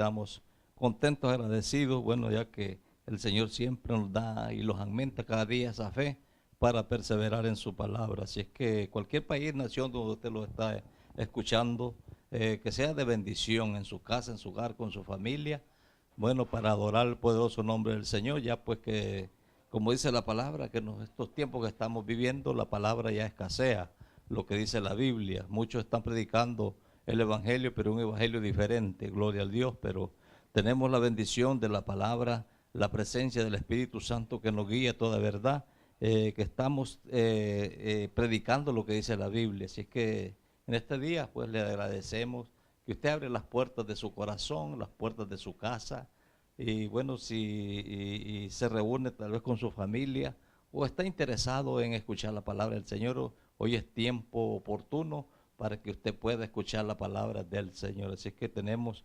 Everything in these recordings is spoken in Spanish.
estamos contentos, agradecidos, bueno, ya que el Señor siempre nos da y nos aumenta cada día esa fe para perseverar en su palabra. Así es que cualquier país, nación donde usted lo está escuchando, que sea de bendición en su casa, en su hogar, con su familia, bueno, para adorar el poderoso nombre del Señor, ya pues que, como dice la palabra, que en estos tiempos que estamos viviendo, la palabra ya escasea, lo que dice la Biblia. Muchos están predicando el Evangelio, pero un Evangelio diferente, gloria al Dios, pero tenemos la bendición de la palabra, la presencia del Espíritu Santo que nos guía a toda verdad, que estamos predicando lo que dice la Biblia. Así es que en este día pues le agradecemos que usted abre las puertas de su corazón, las puertas de su casa, y bueno, si y se reúne tal vez con su familia o está interesado en escuchar la palabra del Señor, hoy es tiempo oportuno para que usted pueda escuchar la palabra del Señor. Así que tenemos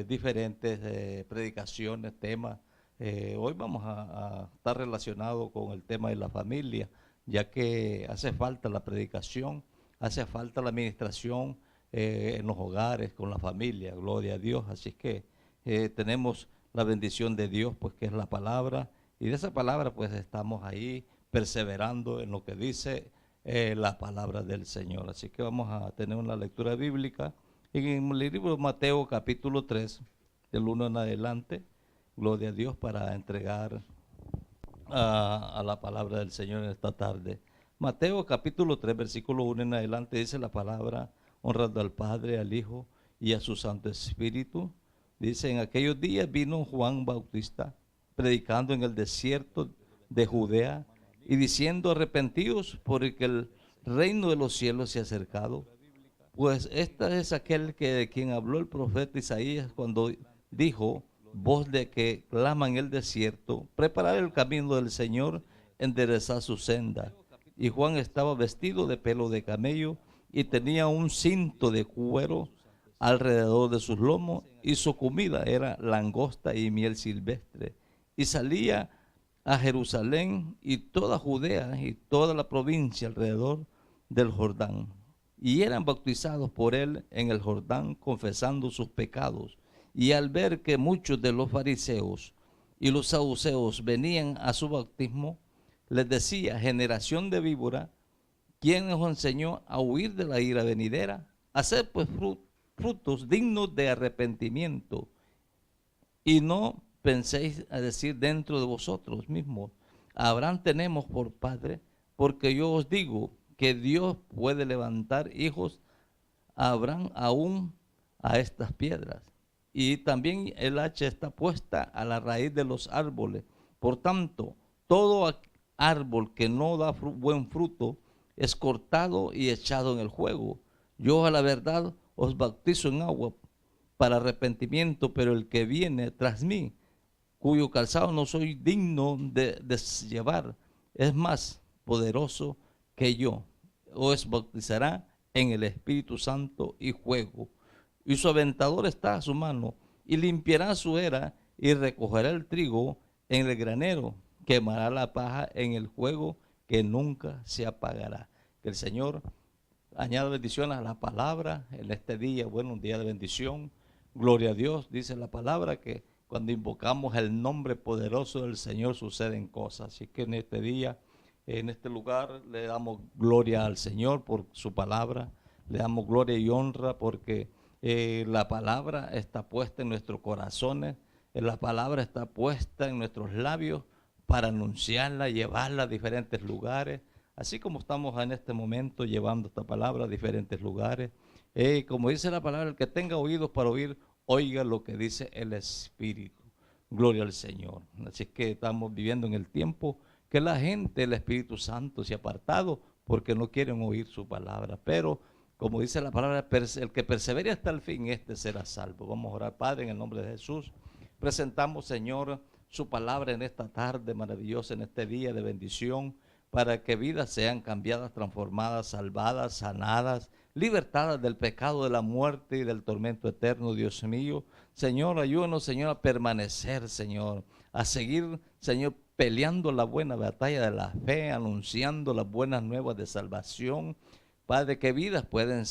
diferentes predicaciones, temas. Hoy vamos a estar relacionados con el tema de la familia, ya que hace falta la predicación, hace falta la administración en los hogares, con la familia, gloria a Dios. Así que tenemos la bendición de Dios, pues que es la palabra, y de esa palabra pues estamos ahí perseverando en lo que dice la palabra del Señor. Así que vamos a tener una lectura bíblica en el libro de Mateo capítulo 3, del 1 en adelante, gloria a Dios, para entregar a la palabra del Señor en esta tarde. Mateo capítulo 3, versículo 1 en adelante, dice la palabra: honrando al Padre, al Hijo y a su Santo Espíritu. Dice: en aquellos días vino Juan Bautista predicando en el desierto de Judea y diciendo: arrepentidos, porque el reino de los cielos se ha acercado. Pues esta es aquel que de quien habló el profeta Isaías cuando dijo: voz de que clama en el desierto, preparar el camino del Señor, enderezar su senda. Y Juan estaba vestido de pelo de camello y tenía un cinto de cuero alrededor de sus lomos, y su comida era langosta y miel silvestre. Y salía a Jerusalén y toda Judea y toda la provincia alrededor del Jordán, y eran bautizados por él en el Jordán, confesando sus pecados. Y al ver que muchos de los fariseos y los saduceos venían a su bautismo, les decía: generación de víbora, ¿quién os enseñó a huir de la ira venidera? Haced pues frutos dignos de arrepentimiento, y no penséis a decir dentro de vosotros mismos: Abraham tenemos por padre, porque yo os digo que Dios puede levantar hijos a Abraham aún a estas piedras. Y también el hacha está puesta a la raíz de los árboles. Por tanto, todo árbol que no da buen fruto es cortado y echado en el fuego. Yo a la verdad os bautizo en agua para arrepentimiento, pero el que viene tras mí, cuyo calzado no soy digno de llevar, es más poderoso que yo. Os bautizará en el Espíritu Santo y fuego, y su aventador está a su mano, y limpiará su era, y recogerá el trigo en el granero, quemará la paja en el fuego que nunca se apagará. Que el Señor añada bendiciones a la palabra en este día. Bueno, un día de bendición, gloria a Dios. Dice la palabra que cuando invocamos el nombre poderoso del Señor suceden cosas. Así que en este día, en este lugar, le damos gloria al Señor por su palabra, le damos gloria y honra porque la palabra está puesta en nuestros corazones, la palabra está puesta en nuestros labios para anunciarla, llevarla a diferentes lugares, así como estamos en este momento llevando esta palabra a diferentes lugares. Como dice la palabra: el que tenga oídos para oír, oiga lo que dice el Espíritu. Gloria al Señor. Así que estamos viviendo en el tiempo que la gente, el Espíritu Santo, se ha apartado porque no quieren oír su palabra. Pero, como dice la palabra, el que persevere hasta el fin, este será salvo. Vamos a orar. Padre, en el nombre de Jesús, presentamos, Señor, su palabra en esta tarde maravillosa, en este día de bendición, para que vidas sean cambiadas, transformadas, salvadas, sanadas, libertadas del pecado, de la muerte y del tormento eterno. Dios mío, Señor, ayúdanos, Señor, a permanecer, Señor, a seguir, Señor, peleando la buena batalla de la fe, anunciando las buenas nuevas de salvación. Padre, que vidas pueden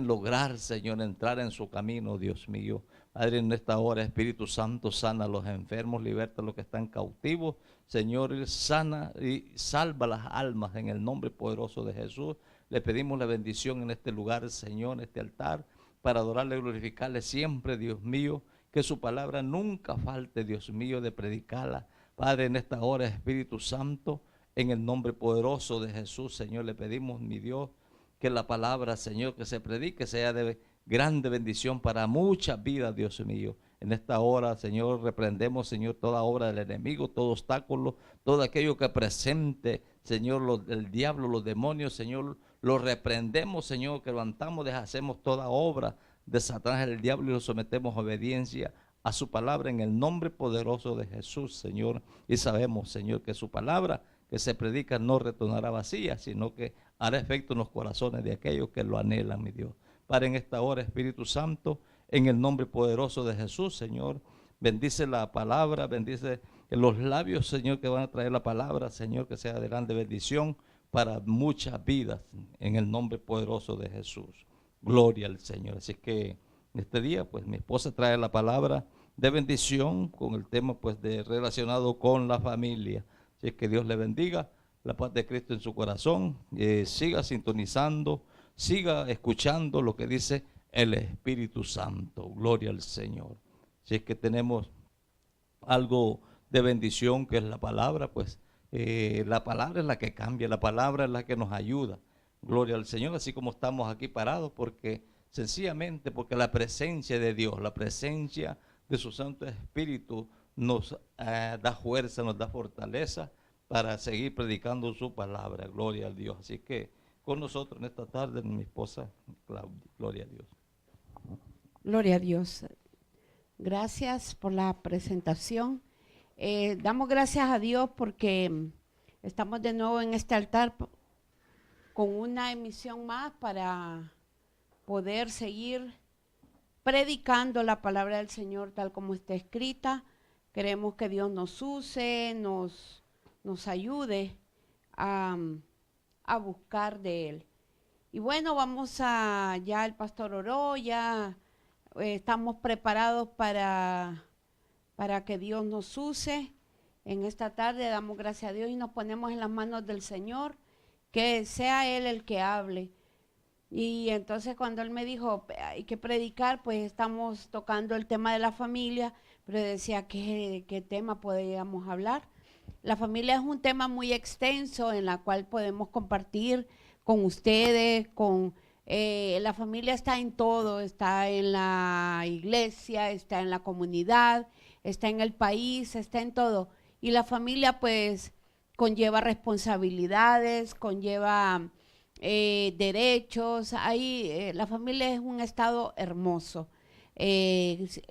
lograr, Señor, entrar en su camino, Dios mío. Padre, en esta hora, Espíritu Santo, sana a los enfermos, liberta a los que están cautivos. Señor, sana y salva las almas en el nombre poderoso de Jesús. Le pedimos la bendición en este lugar, Señor, en este altar, para adorarle y glorificarle siempre, Dios mío. Que su palabra nunca falte, Dios mío, de predicarla. Padre, en esta hora, Espíritu Santo, en el nombre poderoso de Jesús, Señor, le pedimos, mi Dios, que la palabra, Señor, que se predique sea de grande bendición para muchas vidas, Dios mío. En esta hora, Señor, reprendemos, Señor, toda obra del enemigo, todo obstáculo, todo aquello que presente, Señor, el diablo, los demonios, Señor, lo reprendemos, Señor, que levantamos, deshacemos toda obra de Satanás, el diablo, y lo sometemos a obediencia a su palabra en el nombre poderoso de Jesús, Señor. Y sabemos, Señor, que su palabra que se predica no retornará vacía, sino que hará efecto en los corazones de aquellos que lo anhelan, mi Dios. Para en esta hora, Espíritu Santo, en el nombre poderoso de Jesús, Señor, bendice la palabra, bendice los labios, Señor, que van a traer la palabra, Señor, que sea de grande bendición para muchas vidas, en el nombre poderoso de Jesús. Gloria al Señor. Así que en este día, pues mi esposa trae la palabra de bendición con el tema, pues, relacionado con la familia. Así que Dios le bendiga, la paz de Cristo en su corazón, siga sintonizando, siga escuchando lo que dice el Espíritu Santo. Gloria al Señor. Si es que tenemos algo de bendición que es la palabra, pues la palabra es la que cambia, la palabra es la que nos ayuda. Gloria al Señor, así como estamos aquí parados, porque sencillamente porque la presencia de Dios, la presencia de su Santo Espíritu nos da fuerza, nos da fortaleza para seguir predicando su palabra. Gloria a Dios. Así que con nosotros en esta tarde mi esposa Claudia. Gloria a Dios. Gloria a Dios. Gracias por la presentación. Damos gracias a Dios porque estamos de nuevo en este altar con una emisión más para poder seguir predicando la palabra del Señor tal como está escrita. Queremos que Dios nos use, nos ayude a buscar de Él. Y bueno, ya el pastor oró, ya estamos preparados para que Dios nos use. En esta tarde damos gracias a Dios y nos ponemos en las manos del Señor, que sea Él el que hable. Y entonces cuando Él me dijo, hay que predicar, pues estamos tocando el tema de la familia, pero decía, ¿qué tema podríamos hablar? La familia es un tema muy extenso en la cual podemos compartir con ustedes, la familia está en todo, está en la iglesia, está en la comunidad, está en el país, está en todo. Y la familia pues conlleva responsabilidades, conlleva derechos. La familia es un estado hermoso.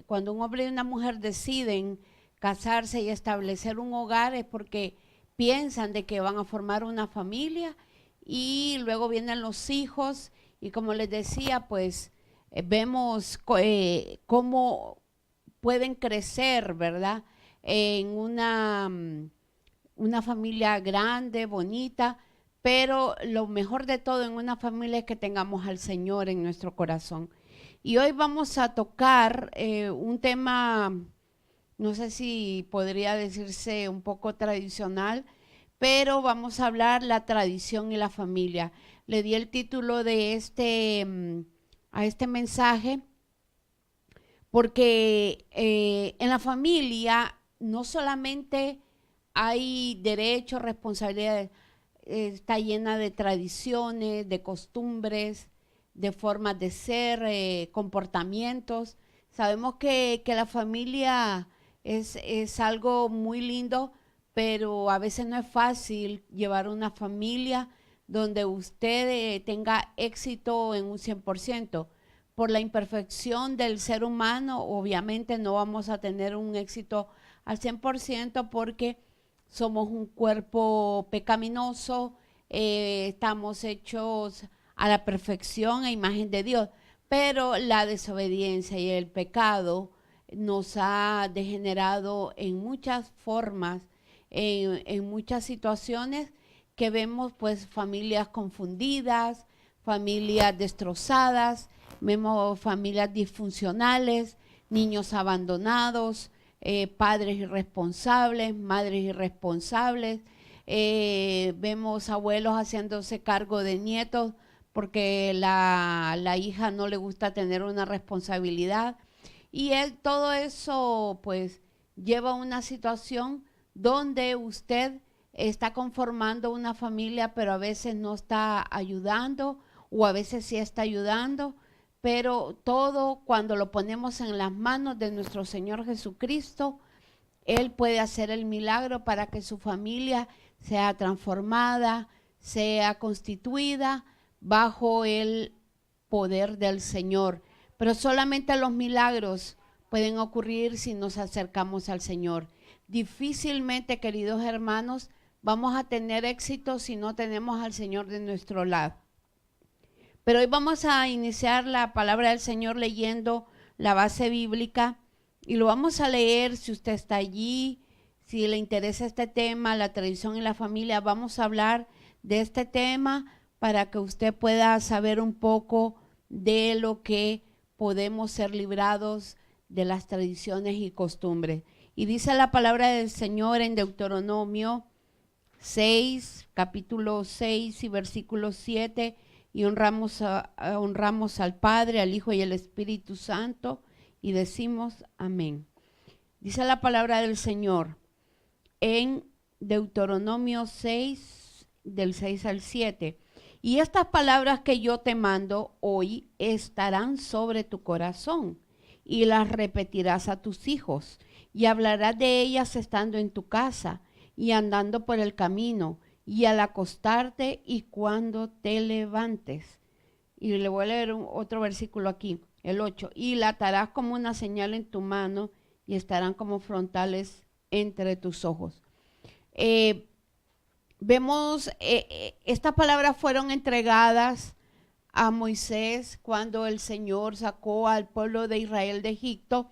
Cuando un hombre y una mujer deciden casarse y establecer un hogar es porque piensan de que van a formar una familia y luego vienen los hijos y como les decía, pues vemos cómo pueden crecer, ¿verdad? En una familia grande, bonita, pero lo mejor de todo en una familia es que tengamos al Señor en nuestro corazón. Y hoy vamos a tocar un tema, no sé si podría decirse un poco tradicional, pero vamos a hablar la tradición y la familia. Le di el título de a este mensaje porque en la familia no solamente hay derechos, responsabilidades, está llena de tradiciones, de costumbres, de formas de ser, comportamientos. Sabemos que la familia es algo muy lindo, pero a veces no es fácil llevar una familia donde usted tenga éxito en un 100%. Por la imperfección del ser humano, obviamente no vamos a tener un éxito al 100% porque somos un cuerpo pecaminoso, estamos hechos a la perfección e imagen de Dios, pero la desobediencia y el pecado nos ha degenerado en muchas formas, en muchas situaciones que vemos pues familias confundidas, familias destrozadas, vemos familias disfuncionales, niños abandonados, padres irresponsables, madres irresponsables. Vemos abuelos haciéndose cargo de nietos porque la hija no le gusta tener una responsabilidad. Y todo eso pues lleva a una situación donde usted está conformando una familia, pero a veces no está ayudando o a veces sí está ayudando, pero todo cuando lo ponemos en las manos de nuestro Señor Jesucristo, Él puede hacer el milagro para que su familia sea transformada, sea constituida bajo el poder del Señor. Pero solamente los milagros pueden ocurrir si nos acercamos al Señor. Difícilmente, queridos hermanos, vamos a tener éxito si no tenemos al Señor de nuestro lado. Pero hoy vamos a iniciar la palabra del Señor leyendo la base bíblica y lo vamos a leer. Si usted está allí, si le interesa este tema, la tradición y la familia, vamos a hablar de este tema para que usted pueda saber un poco de lo que podemos ser librados de las tradiciones y costumbres. Y dice la palabra del Señor en Deuteronomio 6, capítulo 6 y versículo 7, y honramos al Padre, al Hijo y al Espíritu Santo, y decimos amén. Dice la palabra del Señor en Deuteronomio 6, del 6 al 7. Y estas palabras que yo te mando hoy estarán sobre tu corazón y las repetirás a tus hijos y hablarás de ellas estando en tu casa y andando por el camino y al acostarte y cuando te levantes. Y le voy a leer otro versículo aquí, el 8. Y la atarás como una señal en tu mano y estarán como frontales entre tus ojos. Vemos, estas palabras fueron entregadas a Moisés cuando el Señor sacó al pueblo de Israel de Egipto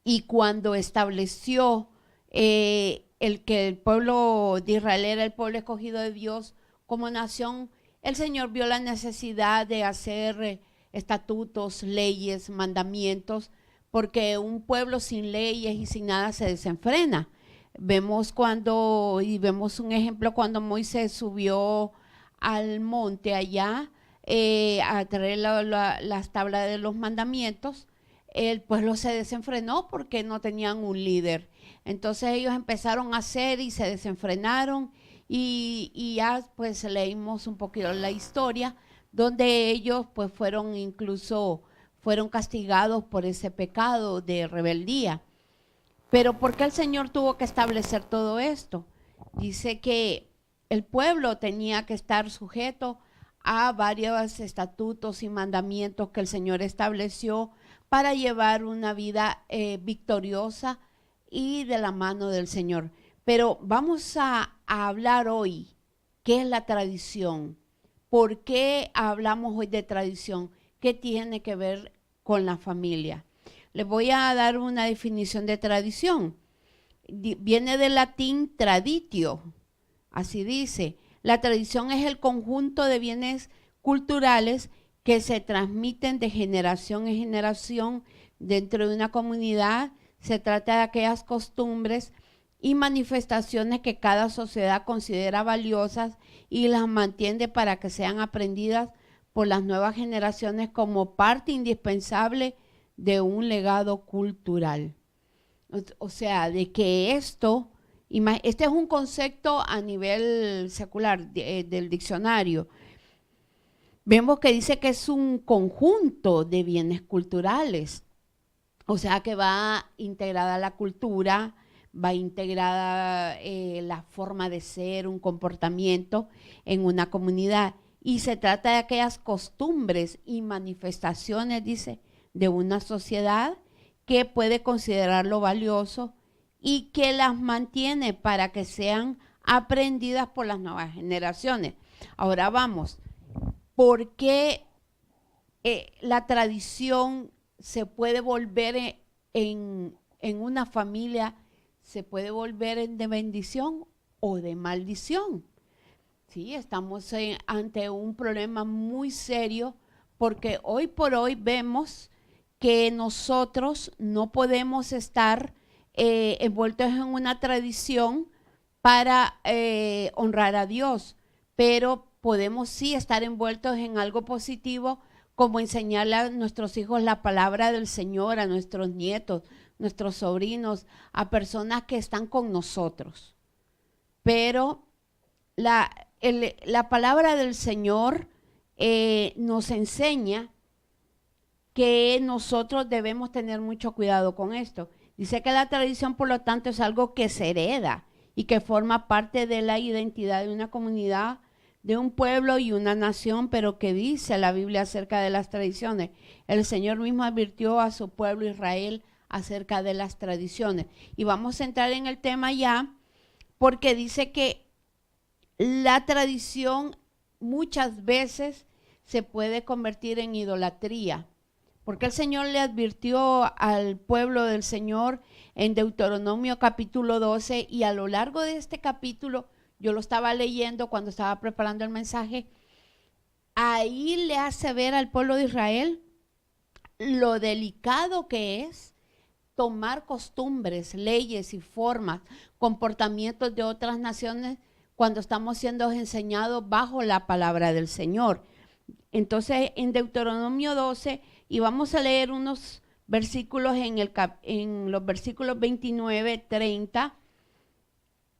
y cuando estableció que el pueblo de Israel era el pueblo escogido de Dios como nación. El Señor vio la necesidad de hacer estatutos, leyes, mandamientos, porque un pueblo sin leyes y sin nada se desenfrena. Vemos un ejemplo cuando Moisés subió al monte allá a traer las tablas de los mandamientos. El pueblo se desenfrenó porque no tenían un líder. Entonces ellos empezaron a hacer y se desenfrenaron y ya pues leímos un poquito la historia donde ellos pues fueron castigados por ese pecado de rebeldía. Pero ¿por qué el Señor tuvo que establecer todo esto? Dice que el pueblo tenía que estar sujeto a varios estatutos y mandamientos que el Señor estableció para llevar una vida victoriosa y de la mano del Señor. Pero vamos a hablar hoy, ¿qué es la tradición? ¿Por qué hablamos hoy de tradición? ¿Qué tiene que ver con la familia? Les voy a dar una definición de tradición. Viene del latín traditio, así dice. La tradición es el conjunto de bienes culturales que se transmiten de generación en generación dentro de una comunidad. Se trata de aquellas costumbres y manifestaciones que cada sociedad considera valiosas y las mantiene para que sean aprendidas por las nuevas generaciones como parte indispensable de un legado cultural. O sea, de que este es un concepto a nivel secular del diccionario. Vemos que dice que es un conjunto de bienes culturales. O sea que va integrada la cultura, va integrada la forma de ser, un comportamiento en una comunidad. Y se trata de aquellas costumbres y manifestaciones, dice, de una sociedad que puede considerarlo valioso y que las mantiene para que sean aprendidas por las nuevas generaciones. Ahora vamos, ¿por qué la tradición se puede volver en una familia, se puede volver de bendición o de maldición? Sí, estamos ante un problema muy serio porque hoy por hoy vemos que nosotros no podemos estar envueltos en una tradición para honrar a Dios, pero podemos sí estar envueltos en algo positivo, como enseñarle a nuestros hijos la palabra del Señor, a nuestros nietos, nuestros sobrinos, a personas que están con nosotros. Pero la palabra del Señor nos enseña que nosotros debemos tener mucho cuidado con esto. Dice que la tradición, por lo tanto, es algo que se hereda y que forma parte de la identidad de una comunidad, de un pueblo y una nación, pero que dice la Biblia acerca de las tradiciones. El Señor mismo advirtió a su pueblo Israel acerca de las tradiciones. Y vamos a entrar en el tema ya, porque dice que la tradición muchas veces se puede convertir en idolatría, porque el Señor le advirtió al pueblo del Señor en Deuteronomio capítulo 12, y a lo largo de este capítulo, yo lo estaba leyendo cuando estaba preparando el mensaje, ahí le hace ver al pueblo de Israel lo delicado que es tomar costumbres, leyes y formas, comportamientos de otras naciones cuando estamos siendo enseñados bajo la palabra del Señor. Entonces, en Deuteronomio 12, y vamos a leer unos versículos en los versículos 29, 30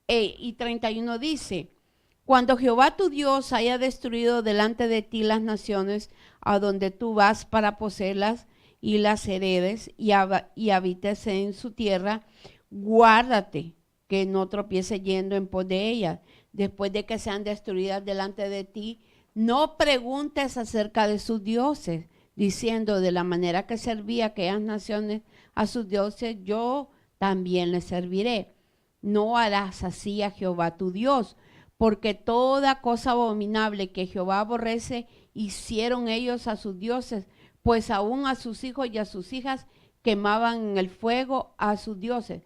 y 31 dice: cuando Jehová tu Dios haya destruido delante de ti las naciones a donde tú vas para poseerlas y las heredes y habites en su tierra, guárdate que no tropiece yendo en pos de ellas, después de que sean destruidas delante de ti. No preguntes acerca de sus dioses, diciendo: de la manera que servía aquellas naciones a sus dioses, yo también les serviré. No harás así a Jehová tu Dios, porque toda cosa abominable que Jehová aborrece hicieron ellos a sus dioses, pues aún a sus hijos y a sus hijas quemaban en el fuego a sus dioses.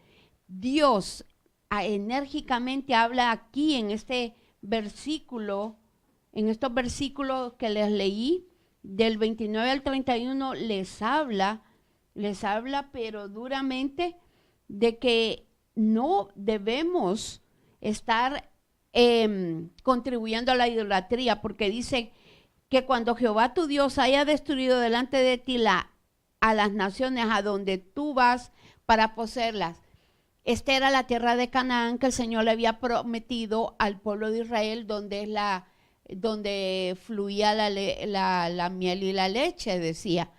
Dios enérgicamente habla aquí en este versículo, en estos versículos que les leí, del 29 al 31, les habla pero duramente, de que no debemos estar contribuyendo a la idolatría, porque dice que cuando Jehová tu Dios haya destruido delante de ti a las naciones a donde tú vas para poseerlas. Esta era la tierra de Canaán que el Señor le había prometido al pueblo de Israel, donde fluía la miel y la leche, decía.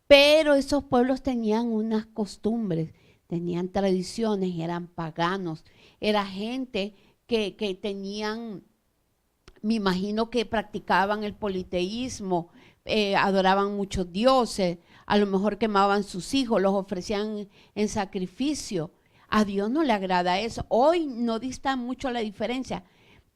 Pero esos pueblos tenían unas costumbres, tenían tradiciones, eran paganos, era gente que tenían, me imagino que practicaban el politeísmo, adoraban muchos dioses, a lo mejor quemaban sus hijos, los ofrecían en sacrificio. A Dios no le agrada eso. Hoy no dista mucho la diferencia.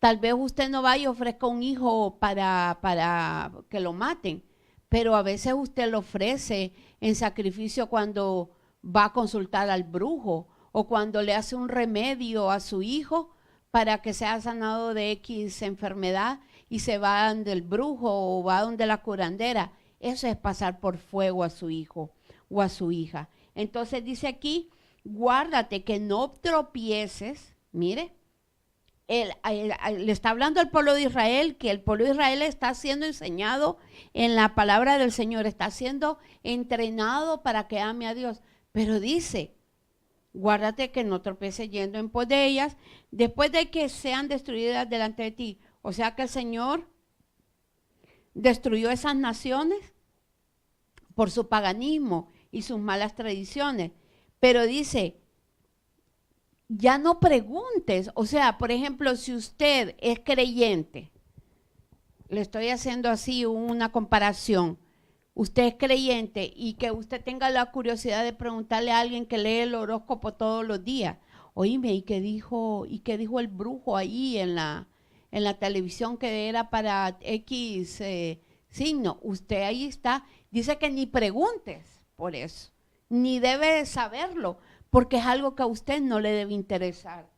Tal vez usted no vaya y ofrezca un hijo para que lo maten, pero a veces usted lo ofrece en sacrificio cuando va a consultar al brujo o cuando le hace un remedio a su hijo para que sea sanado de X enfermedad y se va donde el brujo o va donde la curandera. Eso es pasar por fuego a su hijo o a su hija. Entonces dice aquí: guárdate que no tropieces. Mire, le está hablando al pueblo de Israel, que el pueblo de Israel está siendo enseñado en la palabra del Señor, está siendo entrenado para que ame a Dios. Pero dice: guárdate que no tropiece yendo en pos de ellas, después de que sean destruidas delante de ti. O sea que el Señor destruyó esas naciones por su paganismo y sus malas tradiciones. Pero dice: ya no preguntes. O sea, por ejemplo, si usted es creyente, le estoy haciendo así una comparación, usted es creyente y que usted tenga la curiosidad de preguntarle a alguien que lee el horóscopo todos los días: oíme, ¿y qué dijo el brujo ahí en la televisión que era para X signo? Usted ahí está. Dice que ni preguntes por eso, ni debe saberlo, porque es algo que a usted no le debe interesar.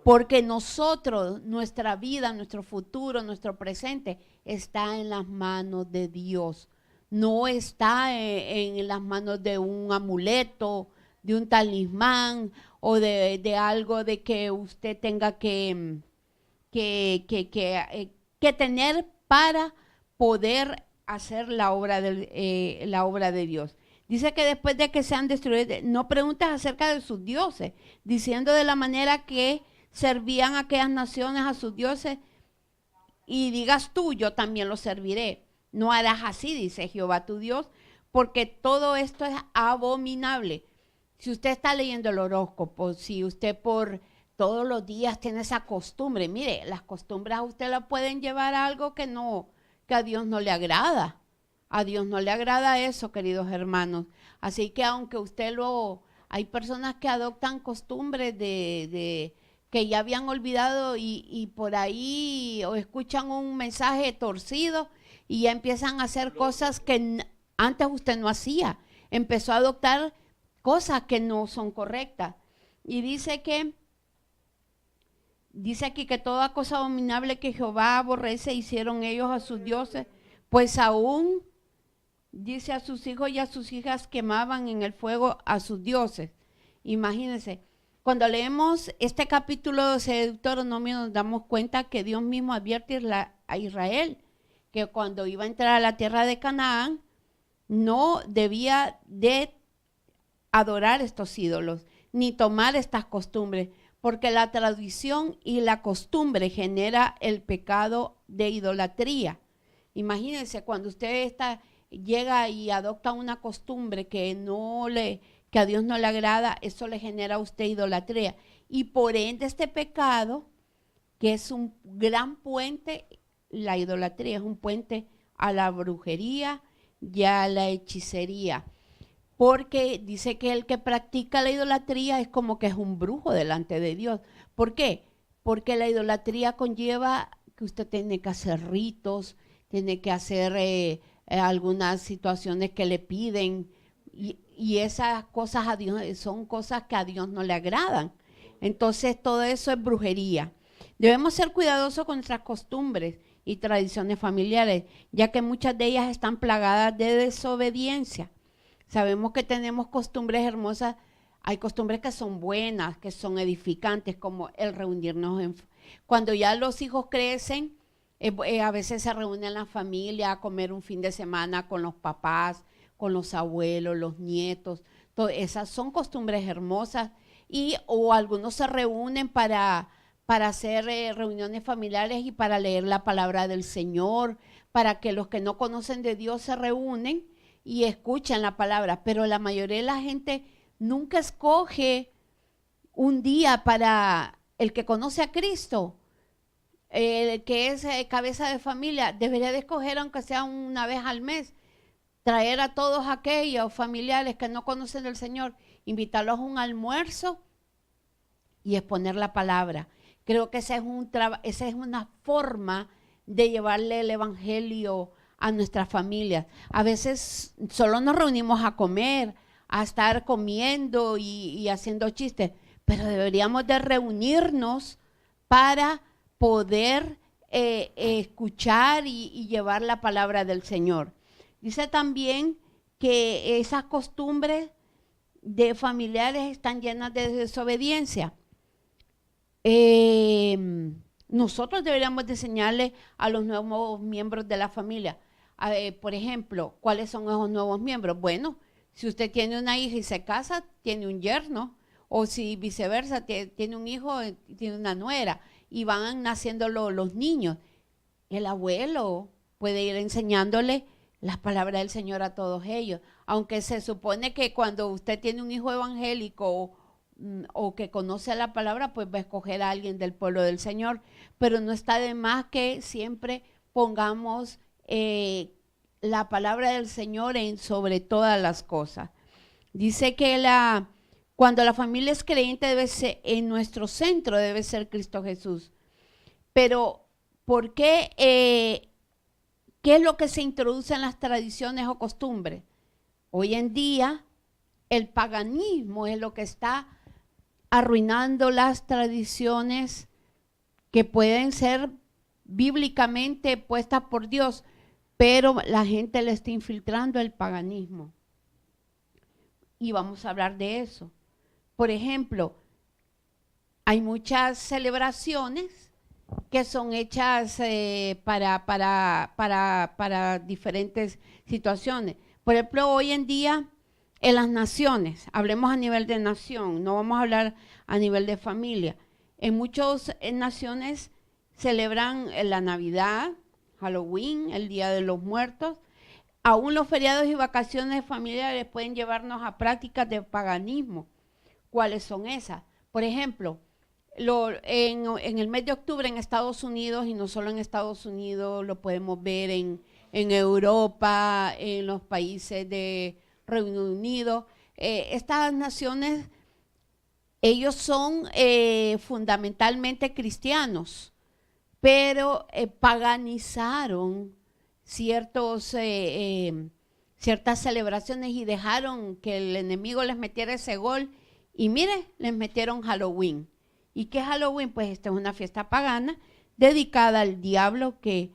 Porque nosotros, nuestra vida, nuestro futuro, nuestro presente está en las manos de Dios. no está en las manos de un amuleto, de un talismán o de algo de que usted tenga que tener para poder hacer la obra de Dios. Dice que después de que sean destruidos, no preguntes acerca de sus dioses, diciendo de la manera que servían aquellas naciones a sus dioses, y digas tú, yo también los serviré. No harás así, dice Jehová tu Dios, porque todo esto es abominable. Si usted está leyendo el horóscopo, si usted por todos los días tiene esa costumbre, mire, las costumbres a usted la pueden llevar a algo que a Dios no le agrada. A Dios no le agrada eso, queridos hermanos. Así que aunque hay personas que adoptan costumbres que ya habían olvidado y por ahí o escuchan un mensaje torcido y ya empiezan a hacer cosas que antes usted no hacía. Empezó a adoptar cosas que no son correctas. Y dice aquí que toda cosa abominable que Jehová aborrece hicieron ellos a sus dioses, pues aún, dice, a sus hijos y a sus hijas quemaban en el fuego a sus dioses. Imagínense, cuando leemos este capítulo de Deuteronomio nos damos cuenta que Dios mismo advierte a Israel que cuando iba a entrar a la tierra de Canaán no debía de adorar estos ídolos ni tomar estas costumbres, porque la tradición y la costumbre genera el pecado de idolatría. Imagínense cuando usted llega y adopta una costumbre que a Dios no le agrada, eso le genera a usted idolatría. Y por ende este pecado, que es un gran puente, la idolatría es un puente a la brujería y a la hechicería. Porque dice que el que practica la idolatría es como que es un brujo delante de Dios. ¿Por qué? Porque la idolatría conlleva que usted tiene que hacer ritos, tiene que hacer algunas situaciones que le piden y esas cosas a Dios son cosas que a Dios no le agradan. Entonces todo eso es brujería. Debemos ser cuidadosos con nuestras costumbres y tradiciones familiares, ya que muchas de ellas están plagadas de desobediencia. Sabemos que tenemos costumbres hermosas, hay costumbres que son buenas, que son edificantes, como el reunirnos. Cuando ya los hijos crecen, a veces se reúnen la familia a comer un fin de semana con los papás, con los abuelos, los nietos. Esas son costumbres hermosas o algunos se reúnen para hacer reuniones familiares y para leer la palabra del Señor, para que los que no conocen de Dios se reúnen y escuchan la palabra, pero la mayoría de la gente nunca escoge un día para el que conoce a Cristo, el que es cabeza de familia, debería de escoger aunque sea una vez al mes, traer a todos aquellos familiares que no conocen del Señor, invitarlos a un almuerzo y exponer la palabra. Creo que esa es una forma de llevarle el evangelio a nuestras familias. A veces solo nos reunimos a comer, a estar comiendo y haciendo chistes, pero deberíamos de reunirnos para poder escuchar y llevar la palabra del Señor. Dice también que esas costumbres de familiares están llenas de desobediencia. Nosotros deberíamos de enseñarle a los nuevos miembros de la familia. Por ejemplo, ¿cuáles son esos nuevos miembros? Bueno, si usted tiene una hija y se casa, tiene un yerno, o si viceversa, tiene un hijo, tiene una nuera, y van naciendo los niños. El abuelo puede ir enseñándole las palabras del Señor a todos ellos, aunque se supone que cuando usted tiene un hijo evangélico o que conoce la palabra, pues va a escoger a alguien del pueblo del Señor, pero no está de más que siempre pongamos la palabra del Señor sobre todas las cosas. Dice que cuando la familia es creyente debe ser, en nuestro centro debe ser Cristo Jesús. Pero ¿por qué? ¿Qué es lo que se introduce en las tradiciones o costumbres? Hoy en día el paganismo es lo que está arruinando las tradiciones que pueden ser bíblicamente puestas por Dios, pero la gente le está infiltrando el paganismo. Y vamos a hablar de eso. Por ejemplo, hay muchas celebraciones que son hechas para diferentes situaciones. Por ejemplo, hoy en día en las naciones, hablemos a nivel de nación, no vamos a hablar a nivel de familia. En muchas naciones celebran la Navidad, Halloween, el Día de los Muertos. Aún los feriados y vacaciones familiares pueden llevarnos a prácticas de paganismo. ¿Cuáles son esas? Por ejemplo, en el mes de octubre en Estados Unidos, y no solo en Estados Unidos, lo podemos ver en Europa, en los países de Reino Unido. Estas naciones, ellos son fundamentalmente cristianos, pero paganizaron ciertas celebraciones y dejaron que el enemigo les metiera ese gol. Y mire, les metieron Halloween. ¿Y qué es Halloween? Pues esta es una fiesta pagana dedicada al diablo que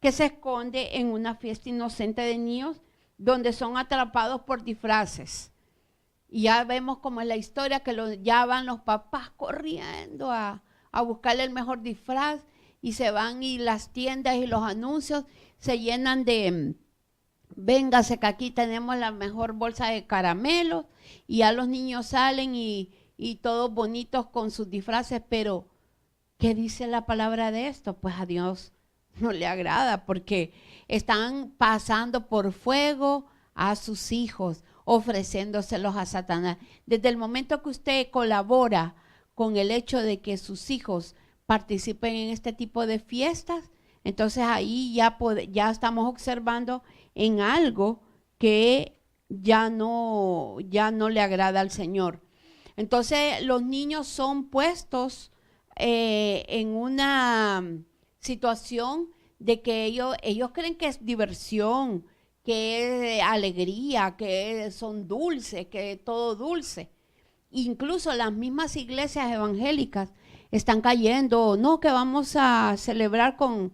se esconde en una fiesta inocente de niños donde son atrapados por disfraces. Y ya vemos cómo es la historia, que ya van los papás corriendo a buscarle el mejor disfraz y se van, y las tiendas y los anuncios se llenan de: véngase que aquí tenemos la mejor bolsa de caramelos, y ya los niños salen y todos bonitos con sus disfraces. Pero ¿qué dice la palabra de esto? Pues a Dios no le agrada, porque están pasando por fuego a sus hijos, ofreciéndoselos a Satanás. Desde el momento que usted colabora con el hecho de que sus hijos participen en este tipo de fiestas, entonces ahí ya estamos observando en algo que ya no le agrada al Señor. Entonces los niños son puestos en una situación de que ellos creen que es diversión, que es alegría, que son dulces, que es todo dulce. Incluso las mismas iglesias evangélicas están cayendo, no, que vamos a celebrar con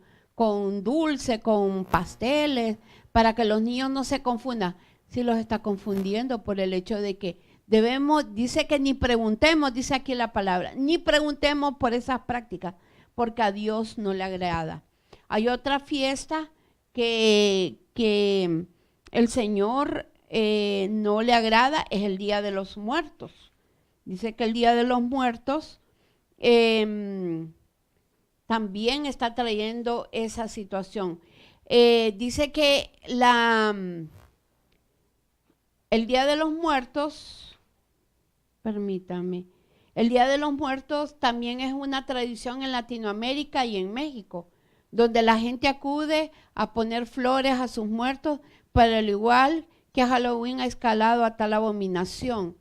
dulce, con pasteles, para que los niños no se confundan. Sí los está confundiendo por el hecho de que dice que ni preguntemos, dice aquí la palabra, ni preguntemos por esas prácticas, porque a Dios no le agrada. Hay otra fiesta que el Señor no le agrada, es el Día de los Muertos. Dice que el Día de los Muertos también está trayendo esa situación. Dice que el Día de los Muertos, permítame, el Día de los Muertos también es una tradición en Latinoamérica y en México, donde la gente acude a poner flores a sus muertos, pero al igual que Halloween ha escalado a tal abominación.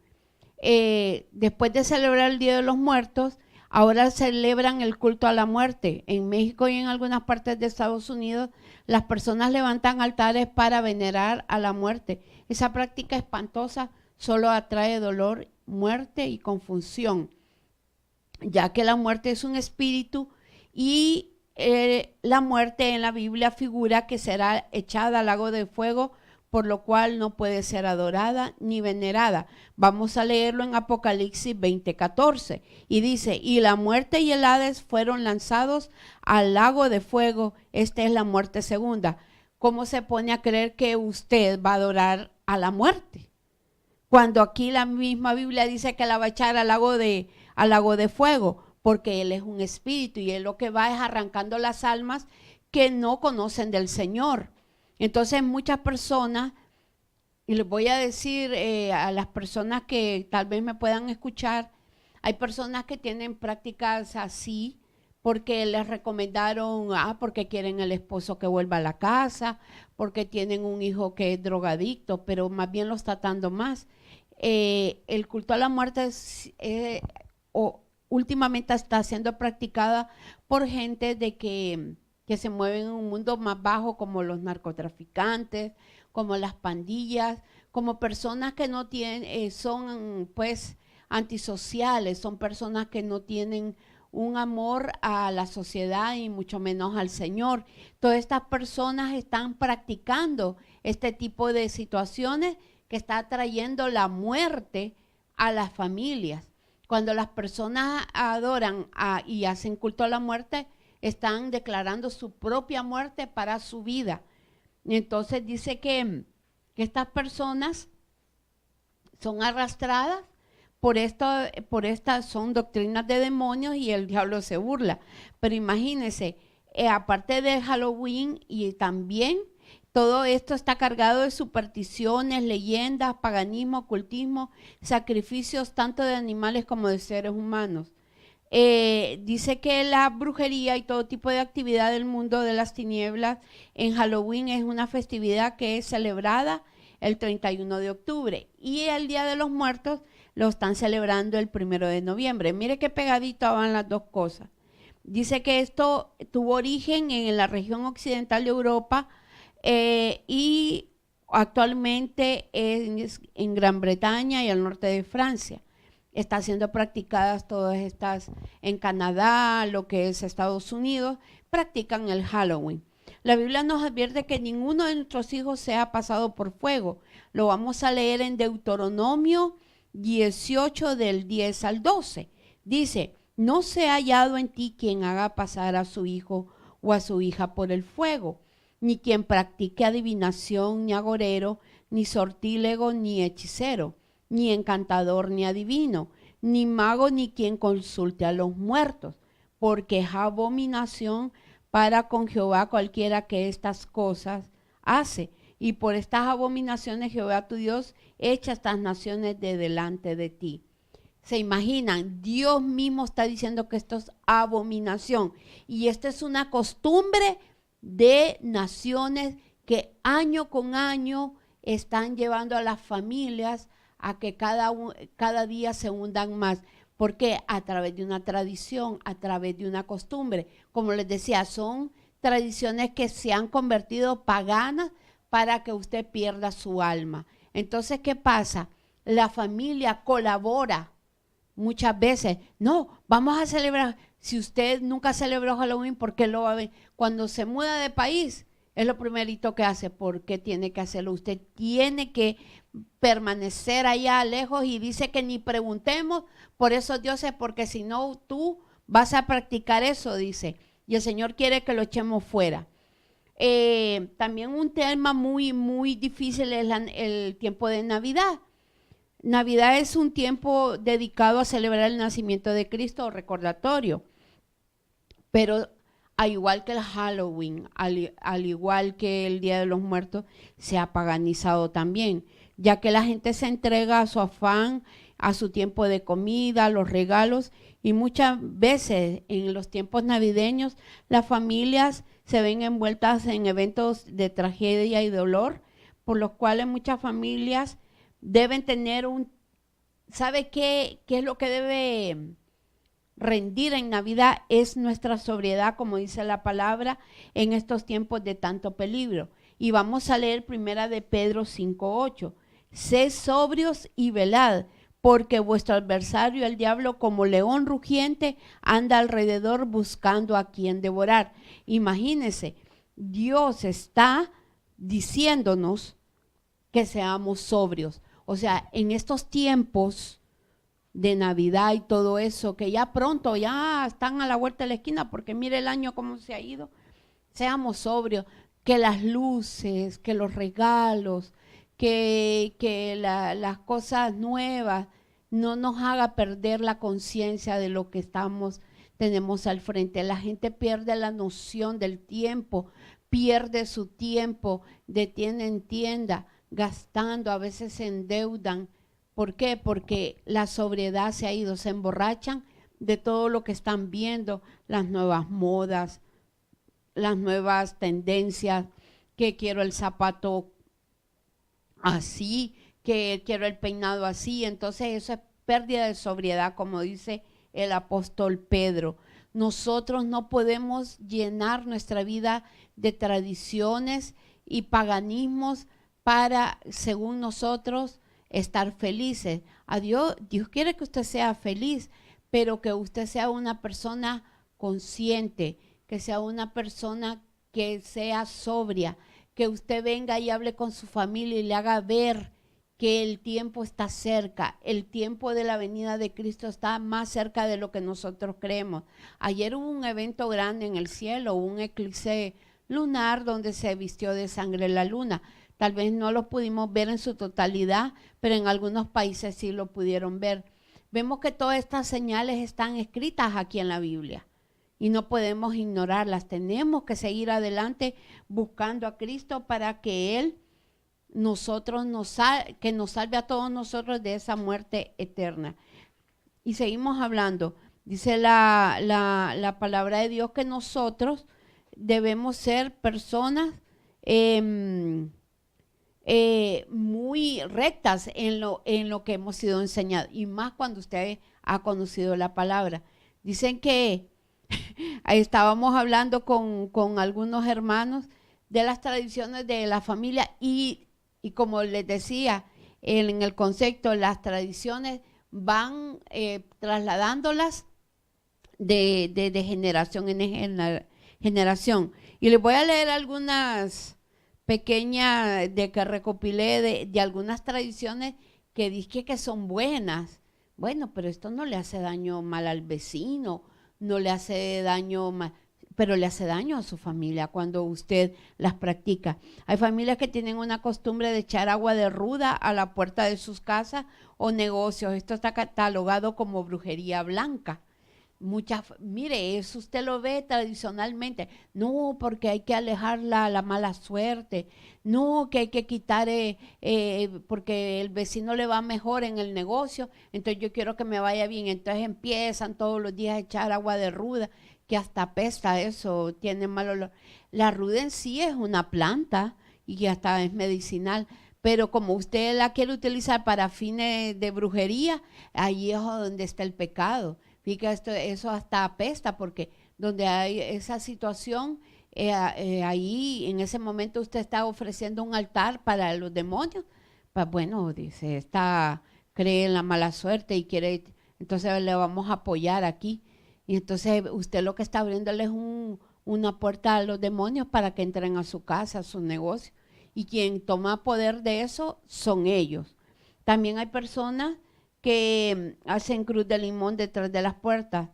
Después de celebrar el Día de los Muertos, ahora celebran el culto a la muerte. En México y en algunas partes de Estados Unidos, las personas levantan altares para venerar a la muerte. Esa práctica espantosa solo atrae dolor, muerte y confusión, ya que la muerte es un espíritu, y la muerte en la Biblia figura que será echada al lago de fuego, por lo cual no puede ser adorada ni venerada. Vamos a leerlo en Apocalipsis 20:14, y dice: y la muerte y el Hades fueron lanzados al lago de fuego. Esta es la muerte segunda. ¿Cómo se pone a creer que usted va a adorar a la muerte, cuando aquí la misma Biblia dice que la va a echar al lago de fuego? Porque Él es un espíritu y Él lo que va es arrancando las almas que no conocen del Señor. Entonces muchas personas, y les voy a decir a las personas que tal vez me puedan escuchar, hay personas que tienen prácticas así porque les recomendaron, porque quieren el esposo que vuelva a la casa, porque tienen un hijo que es drogadicto, pero más bien lo está tratando más. El culto a la muerte últimamente está siendo practicada por gente de que se mueven en un mundo más bajo, como los narcotraficantes, como las pandillas, como personas que no tienen, son pues antisociales, son personas que no tienen un amor a la sociedad y mucho menos al Señor. Todas estas personas están practicando este tipo de situaciones que está trayendo la muerte a las familias. Cuando las personas adoran y hacen culto a la muerte, están declarando su propia muerte para su vida. Entonces dice que estas personas son arrastradas por estas son doctrinas de demonios y el diablo se burla. Pero imagínense, aparte de Halloween y también todo esto está cargado de supersticiones, leyendas, paganismo, ocultismo, sacrificios tanto de animales como de seres humanos. Dice que la brujería y todo tipo de actividad del mundo de las tinieblas en Halloween es una festividad que es celebrada el 31 de octubre y el Día de los Muertos lo están celebrando el 1 de noviembre. Mire qué pegadito van las dos cosas. Dice que esto tuvo origen en la región occidental de Europa y actualmente en Gran Bretaña y al norte de Francia. Está siendo practicadas todas estas en Canadá, lo que es Estados Unidos, practican el Halloween. La Biblia nos advierte que ninguno de nuestros hijos sea pasado por fuego. Lo vamos a leer en Deuteronomio 18 del 10 al 12. Dice, no sea hallado en ti quien haga pasar a su hijo o a su hija por el fuego, ni quien practique adivinación, ni agorero, ni sortílego, ni hechicero, ni encantador, ni adivino, ni mago, ni quien consulte a los muertos, porque es abominación para con Jehová cualquiera que estas cosas hace. Y por estas abominaciones Jehová tu Dios echa estas naciones de delante de ti. Se imaginan, Dios mismo está diciendo que esto es abominación. Y esta es una costumbre de naciones que año con año están llevando a las familias a que cada día se hundan más. Porque a través de una tradición, a través de una costumbre, como les decía, son tradiciones que se han convertido paganas para que usted pierda su alma. Entonces, ¿qué pasa? La familia colabora muchas veces. No, vamos a celebrar. Si usted nunca celebró Halloween, ¿por qué lo va a ver? Cuando se muda de país, es lo primerito que hace. ¿Por qué tiene que hacerlo? Usted tiene que permanecer allá lejos y dice que ni preguntemos por esos dioses, porque si no tú vas a practicar eso, dice. Y el Señor quiere que lo echemos fuera. También un tema muy, muy difícil es el tiempo de Navidad. Navidad es un tiempo dedicado a celebrar el nacimiento de Cristo, recordatorio. Pero al igual que el Halloween, al igual que el Día de los Muertos, se ha paganizado también, ya que la gente se entrega a su afán, a su tiempo de comida, a los regalos, y muchas veces en los tiempos navideños las familias se ven envueltas en eventos de tragedia y dolor, por los cuales muchas familias deben tener ¿sabe qué es lo que debe rendir en Navidad? Es nuestra sobriedad, como dice la palabra, en estos tiempos de tanto peligro. Y vamos a leer 1 de Pedro 5:8. Sed sobrios y velad, porque vuestro adversario, el diablo, como león rugiente, anda alrededor buscando a quien devorar. Imagínense, Dios está diciéndonos que seamos sobrios. O sea, en estos tiempos de Navidad y todo eso, que ya pronto, ya están a la vuelta de la esquina, porque mire el año cómo se ha ido, seamos sobrios, que las luces, que los regalos, que las cosas nuevas no nos haga perder la conciencia de lo que tenemos al frente. La gente pierde la noción del tiempo, pierde su tiempo de tienda en tienda, gastando, a veces se endeudan. ¿Por qué? Porque la sobriedad se ha ido, se emborrachan de todo lo que están viendo, las nuevas modas, las nuevas tendencias, que quiero el zapato así, que quiero el peinado así. Entonces eso es pérdida de sobriedad, como dice el apóstol Pedro. Nosotros no podemos llenar nuestra vida de tradiciones y paganismos para, según nosotros, estar felices. Dios quiere que usted sea feliz, pero que usted sea una persona consciente, que sea una persona que sea sobria, que usted venga y hable con su familia y le haga ver que el tiempo está cerca, el tiempo de la venida de Cristo está más cerca de lo que nosotros creemos. Ayer hubo un evento grande en el cielo, un eclipse lunar donde se vistió de sangre la luna. Tal vez no lo pudimos ver en su totalidad, pero en algunos países sí lo pudieron ver. Vemos que todas estas señales están escritas aquí en la Biblia y no podemos ignorarlas. Tenemos que seguir adelante buscando a Cristo para que Él que nos salve a todos nosotros de esa muerte eterna. Y seguimos hablando. Dice la palabra de Dios que nosotros debemos ser personas muy rectas en lo que hemos sido enseñados, y más cuando usted ha conocido la palabra. Dicen que estábamos hablando con algunos hermanos de las tradiciones de la familia y como les decía, en el concepto, las tradiciones van trasladándolas de generación en generación. Y les voy a leer algunas pequeñas de que recopilé de algunas tradiciones que dije que son buenas. Bueno, pero esto no le hace daño mal al vecino, no le hace daño mal, pero le hace daño a su familia cuando usted las practica. Hay familias que tienen una costumbre de echar agua de ruda a la puerta de sus casas o negocios. Esto está catalogado como brujería blanca. Mire, eso usted lo ve tradicionalmente. No, porque hay que alejar la mala suerte. No, que hay que quitar, porque el vecino le va mejor en el negocio, entonces yo quiero que me vaya bien. Entonces empiezan todos los días a echar agua de ruda, que hasta apesta, eso tiene mal olor. La ruda en sí es una planta y hasta es medicinal, pero como usted la quiere utilizar para fines de brujería, ahí es donde está el pecado. Fíjate, eso hasta apesta, porque donde hay esa situación, ahí en ese momento usted está ofreciendo un altar para los demonios. Pues bueno, dice, cree en la mala suerte y quiere, entonces le vamos a apoyar aquí. Y entonces usted lo que está abriéndole es una puerta a los demonios para que entren a su casa, a su negocio. Y quien toma poder de eso son ellos. También hay personas que hacen cruz de limón detrás de las puertas.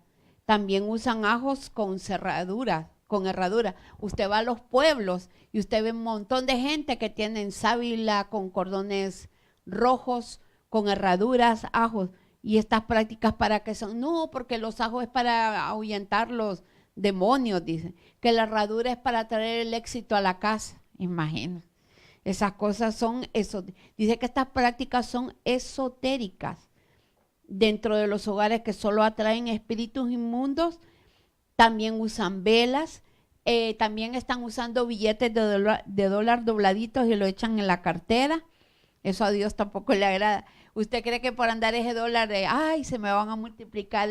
También usan ajos con cerraduras, con herradura. Usted va a los pueblos y usted ve un montón de gente que tienen sábila con cordones rojos, con herraduras, ajos. ¿Y estas prácticas para qué son? No, porque los ajos es para ahuyentar los demonios, dicen. Que la herradura es para traer el éxito a la casa. Imagínense. Esas cosas son eso. Dice que estas prácticas son esotéricas dentro de los hogares que solo atraen espíritus inmundos. También usan velas. También están usando billetes de dólar dobladitos y lo echan en la cartera. Eso a Dios tampoco le agrada. ¿Usted cree que por andar ese dólar ay, se me van a multiplicar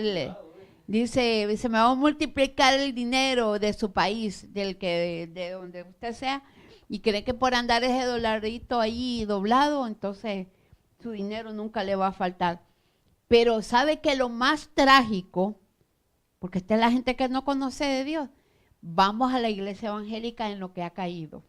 dice, se me va a multiplicar el dinero de su país, de donde usted sea, y cree que por andar ese dolarito ahí doblado, entonces su dinero nunca le va a faltar? Pero sabe que lo más trágico, porque esta es la gente que no conoce de Dios, vamos a la iglesia evangélica en lo que ha caído.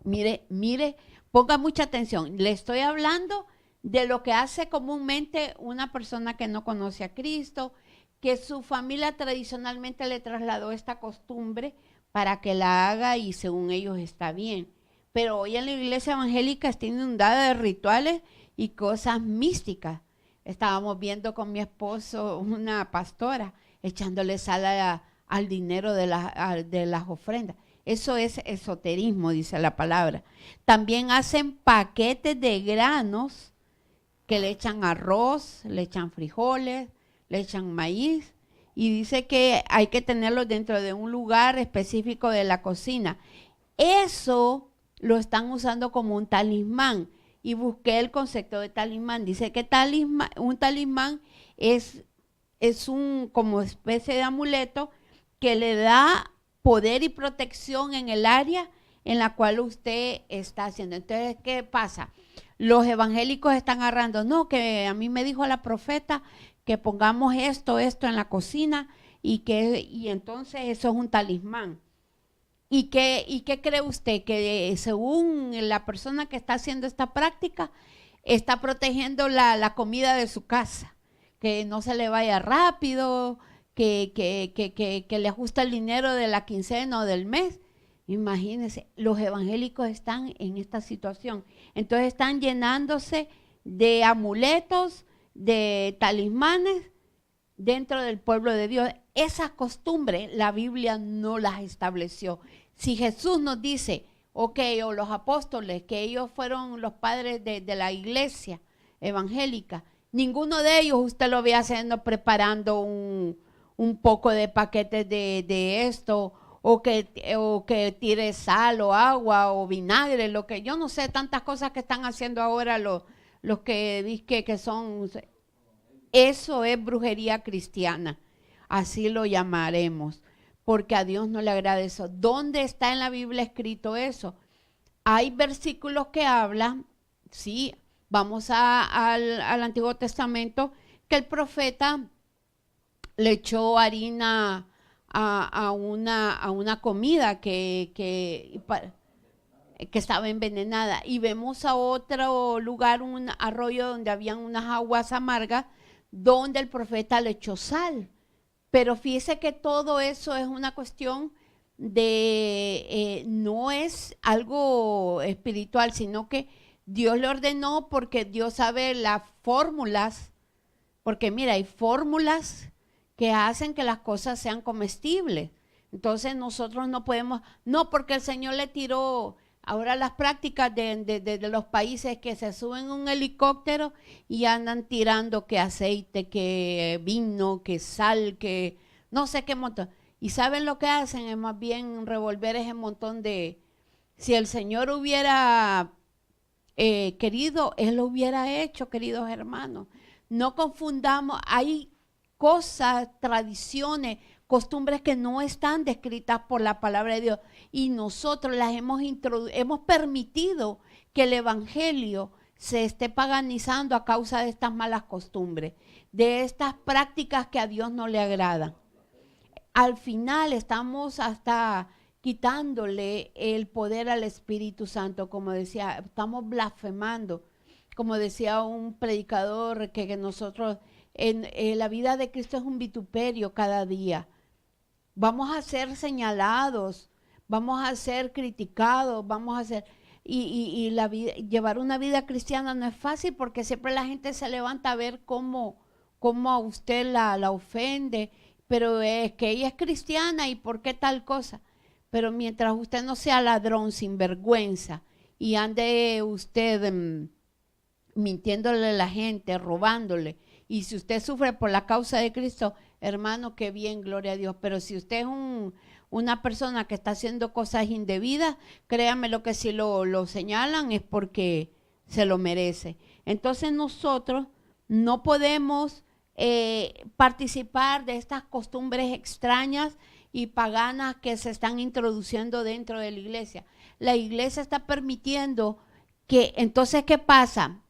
Mire, ponga mucha atención, le estoy hablando de lo que hace comúnmente una persona que no conoce a Cristo, que su familia tradicionalmente le trasladó esta costumbre para que la haga y según ellos está bien. Pero hoy en la iglesia evangélica está inundada de rituales y cosas místicas. Estábamos viendo con mi esposo una pastora echándole sal al dinero de las ofrendas. Eso es esoterismo, dice la palabra. También hacen paquetes de granos que le echan arroz, le echan frijoles, le echan maíz, y dice que hay que tenerlos dentro de un lugar específico de la cocina. Eso lo están usando como un talismán, y busqué el concepto de talismán. Dice que un talismán es un como especie de amuleto que le da poder y protección en el área en la cual usted está haciendo. Entonces, ¿qué pasa? Los evangélicos están agarrando, no, que a mí me dijo la profeta que pongamos esto en la cocina y entonces eso es un talismán. ¿Y qué cree usted? Que según la persona que está haciendo esta práctica, está protegiendo la comida de su casa, que no se le vaya rápido, que le ajusta el dinero de la quincena o del mes. Imagínense, los evangélicos están en esta situación. Entonces están llenándose de amuletos, de talismanes dentro del pueblo de Dios. Esas costumbres la Biblia no las estableció. Si Jesús nos dice, ok, o los apóstoles, que ellos fueron los padres de la iglesia evangélica, ninguno de ellos usted lo ve haciendo, preparando un poco de paquetes de esto, o que tire sal o agua o vinagre, lo que yo no sé, tantas cosas que están haciendo ahora los que dicen que son, eso es brujería cristiana, así lo llamaremos, porque a Dios no le agrada eso. ¿Dónde está en la Biblia escrito eso? Hay versículos que hablan, sí, vamos al Antiguo Testamento, que el profeta le echó harina a una comida que estaba envenenada, y vemos a otro lugar un arroyo donde habían unas aguas amargas donde el profeta le echó sal. Pero fíjese que todo eso es una cuestión de, no es algo espiritual, sino que Dios le ordenó, porque Dios sabe las fórmulas, porque mira, hay fórmulas que hacen que las cosas sean comestibles. Entonces nosotros no podemos, no porque el Señor le tiró. Ahora las prácticas de los países que se suben un helicóptero y andan tirando que aceite, que vino, que sal, que no sé qué montón. Y ¿saben lo que hacen? Es más bien revolver ese montón de... Si el Señor hubiera querido, Él lo hubiera hecho, queridos hermanos. No confundamos, hay cosas, tradiciones, costumbres que no están descritas por la palabra de Dios, y nosotros las hemos permitido que el evangelio se esté paganizando a causa de estas malas costumbres, de estas prácticas que a Dios no le agradan. Al final estamos hasta quitándole el poder al Espíritu Santo, como decía, estamos blasfemando, como decía un predicador, que nosotros en la vida de Cristo es un vituperio cada día. Vamos a ser señalados, vamos a ser criticados, vamos a ser... Y llevar una vida cristiana no es fácil, porque siempre la gente se levanta a ver cómo a usted la ofende, pero es que ella es cristiana y por qué tal cosa. Pero mientras usted no sea ladrón, sinvergüenza, y ande usted mintiéndole a la gente, robándole, y si usted sufre por la causa de Cristo, hermano, qué bien, gloria a Dios. Pero si usted es una persona que está haciendo cosas indebidas, créame lo que si lo señalan es porque se lo merece. Entonces nosotros no podemos participar de estas costumbres extrañas y paganas que se están introduciendo dentro de la iglesia. La iglesia está permitiendo que, entonces, ¿qué pasa?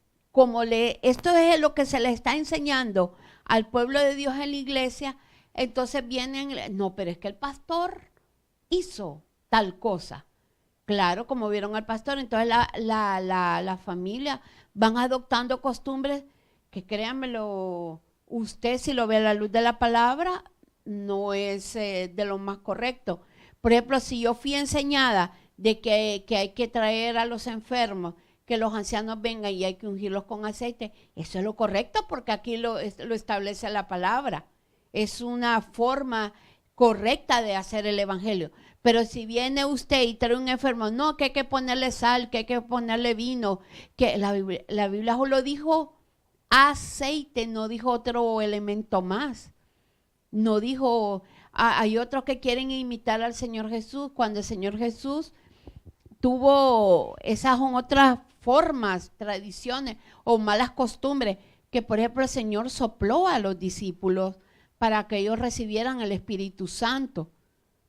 Esto es lo que se le está enseñando al pueblo de Dios en la iglesia, entonces vienen, no, pero es que el pastor hizo tal cosa. Claro, como vieron al pastor, entonces la familia van adoptando costumbres que, créanmelo, usted si lo ve a la luz de la palabra, no es de lo más correcto. Por ejemplo, si yo fui enseñada de que hay que traer a los enfermos, que los ancianos vengan y hay que ungirlos con aceite, eso es lo correcto, porque aquí lo establece la palabra. Es una forma correcta de hacer el evangelio. Pero si viene usted y trae un enfermo, no, que hay que ponerle sal, que hay que ponerle vino, que la Biblia solo dijo aceite, no dijo otro elemento más. No dijo, hay otros que quieren imitar al Señor Jesús, cuando el Señor Jesús tuvo esas otras formas, tradiciones o malas costumbres, que por ejemplo el Señor sopló a los discípulos para que ellos recibieran el Espíritu Santo.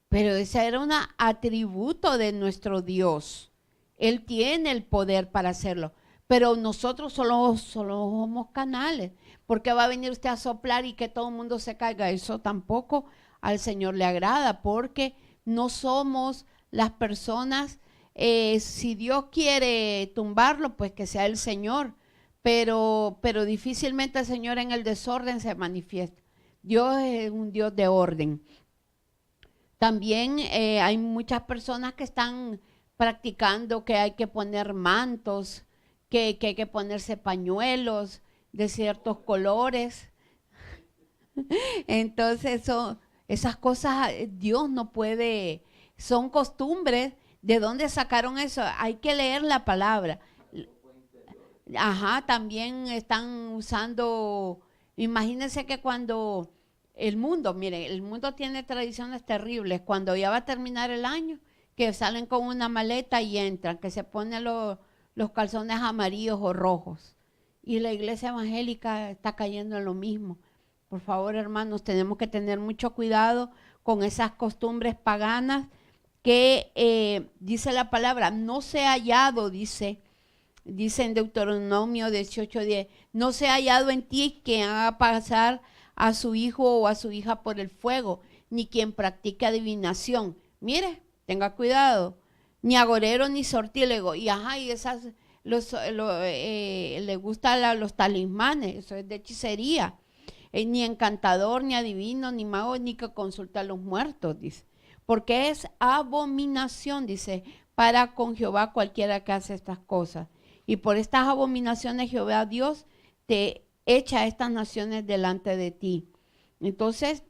Pero ese era un atributo de nuestro Dios. Él tiene el poder para hacerlo. Pero nosotros solo somos canales. ¿Por qué va a venir usted a soplar y que todo el mundo se caiga? Eso tampoco al Señor le agrada, porque no somos las personas, si Dios quiere tumbarlo, pues que sea el Señor, pero difícilmente el Señor en el desorden se manifiesta. Dios es un Dios de orden. También hay muchas personas que están practicando que hay que poner mantos, que hay que ponerse pañuelos de ciertos colores. Entonces esas cosas Dios no puede, son costumbres. ¿De dónde sacaron eso? Hay que leer la palabra. Ajá, también están usando, imagínense que cuando el mundo, mire, el mundo tiene tradiciones terribles. Cuando ya va a terminar el año, que salen con una maleta y entran, que se ponen los calzones amarillos o rojos. Y la iglesia evangélica está cayendo en lo mismo. Por favor, hermanos, tenemos que tener mucho cuidado con esas costumbres paganas que dice la palabra, no se ha hallado, dice en Deuteronomio 18:10, no se ha hallado en ti quien haga pasar a su hijo o a su hija por el fuego, ni quien practique adivinación. Mire, tenga cuidado, ni agorero ni sortílego. Y ajá, y esas, le gustan los talismanes, eso es de hechicería. Ni encantador, ni adivino, ni mago, ni que consulta a los muertos, dice. Porque es abominación, dice, para con Jehová cualquiera que hace estas cosas. Y por estas abominaciones Jehová Dios te echa a estas naciones delante de ti. Entonces,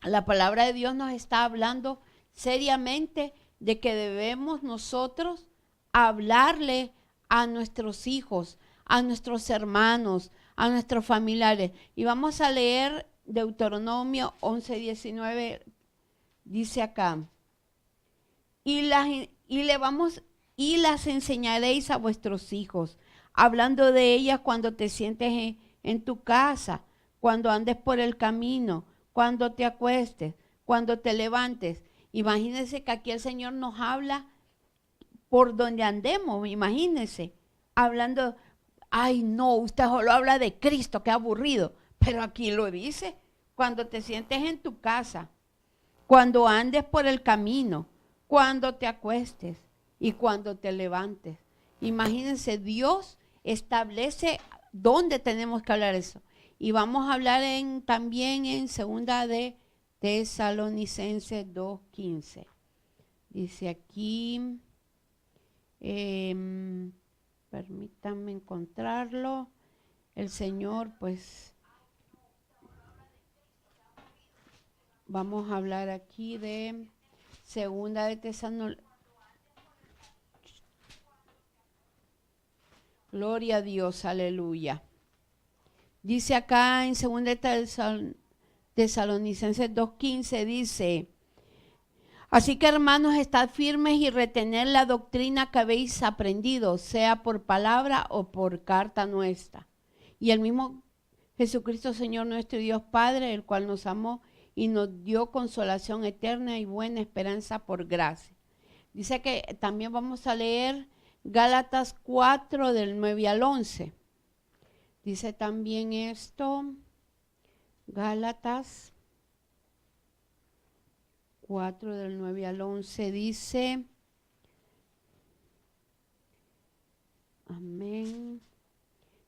la palabra de Dios nos está hablando seriamente de que debemos nosotros hablarle a nuestros hijos, a nuestros hermanos, a nuestros familiares. Y vamos a leer Deuteronomio 11:19, dice acá, y las enseñaréis a vuestros hijos, hablando de ellas cuando te sientes en tu casa, cuando andes por el camino, cuando te acuestes, cuando te levantes. Imagínense que aquí el Señor nos habla por donde andemos, imagínense, hablando, ay no, usted solo habla de Cristo, qué aburrido, pero aquí lo dice, cuando te sientes en tu casa, cuando andes por el camino, cuando te acuestes y cuando te levantes. Imagínense, Dios establece dónde tenemos que hablar eso. Y vamos a hablar también en segunda de Tesalonicenses 2:15. Dice aquí, permítanme encontrarlo. El Señor, pues, vamos a hablar aquí de segunda de Tesalonicenses. Gloria a Dios, aleluya. Dice acá en 2 Tesalonicenses 2:15, dice, así que hermanos, estad firmes y retened la doctrina que habéis aprendido, sea por palabra o por carta nuestra. Y el mismo Jesucristo, Señor nuestro Dios Padre, el cual nos amó y nos dio consolación eterna y buena esperanza por gracia. Dice que también vamos a leer Gálatas 4 del 9 al 11. Dice también esto, Gálatas 4 del 9 al 11 dice, amén.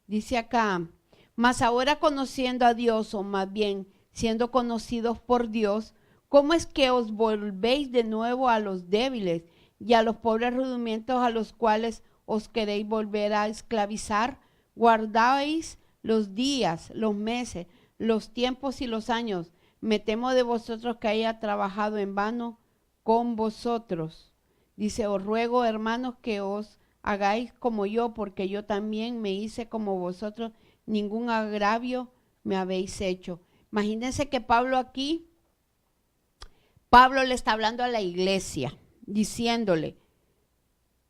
Dice acá, mas ahora conociendo a Dios, o más bien siendo conocidos por Dios, ¿cómo es que os volvéis de nuevo a los débiles y a los pobres rudimentos a los cuales os queréis volver a esclavizar? Guardáis los días, los meses, los tiempos y los años. Me temo de vosotros que haya trabajado en vano con vosotros. Dice, os ruego, hermanos, que os hagáis como yo, porque yo también me hice como vosotros, ningún agravio me habéis hecho. Imagínense que Pablo le está hablando a la iglesia, diciéndole,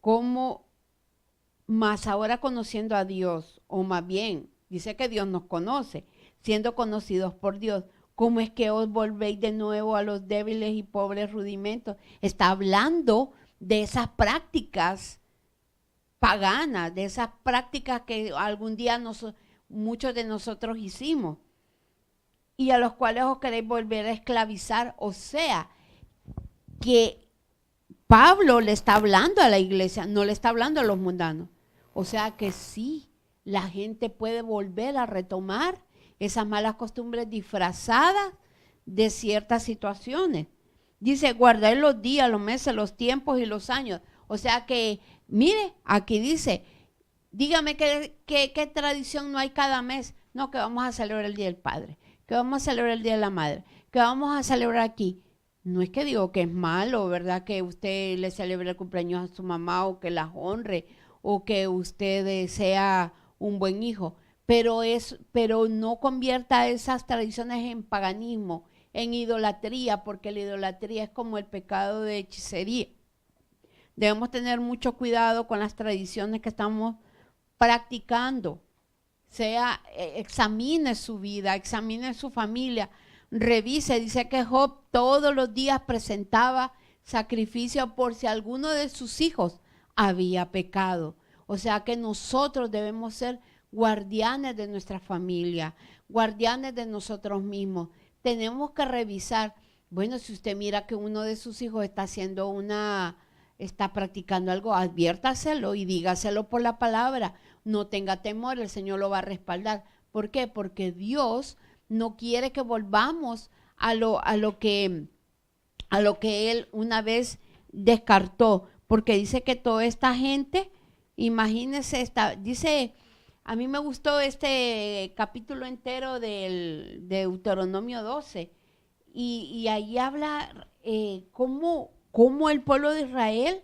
¿cómo más ahora conociendo a Dios? O más bien, dice que Dios nos conoce, siendo conocidos por Dios, ¿cómo es que os volvéis de nuevo a los débiles y pobres rudimentos? Está hablando de esas prácticas paganas, de esas prácticas que algún día muchos de nosotros hicimos, y a los cuales os queréis volver a esclavizar. O sea, que Pablo le está hablando a la iglesia, no le está hablando a los mundanos. O sea que sí, la gente puede volver a retomar esas malas costumbres disfrazadas de ciertas situaciones. Dice, guardad los días, los meses, los tiempos y los años. O sea que, mire, aquí dice, dígame qué tradición no hay cada mes. No, que vamos a celebrar el Día del Padre, que vamos a celebrar el Día de la Madre, que vamos a celebrar aquí. No es que digo que es malo, ¿verdad? Que usted le celebre el cumpleaños a su mamá o que las honre o que usted sea un buen hijo, pero no convierta esas tradiciones en paganismo, en idolatría, porque la idolatría es como el pecado de hechicería. Debemos tener mucho cuidado con las tradiciones que estamos practicando. Examine su vida, examine su familia, revise. Dice que Job todos los días presentaba sacrificio por si alguno de sus hijos había pecado. O sea que nosotros debemos ser guardianes de nuestra familia, guardianes de nosotros mismos. Tenemos que revisar. Bueno, si usted mira que uno de sus hijos está practicando algo, adviértaselo y dígaselo por la palabra. No tenga temor, el Señor lo va a respaldar. ¿Por qué? Porque Dios no quiere que volvamos a lo que Él una vez descartó. Porque dice que toda esta gente, imagínense, dice, a mí me gustó este capítulo entero de Deuteronomio 12. Y ahí habla cómo el pueblo de Israel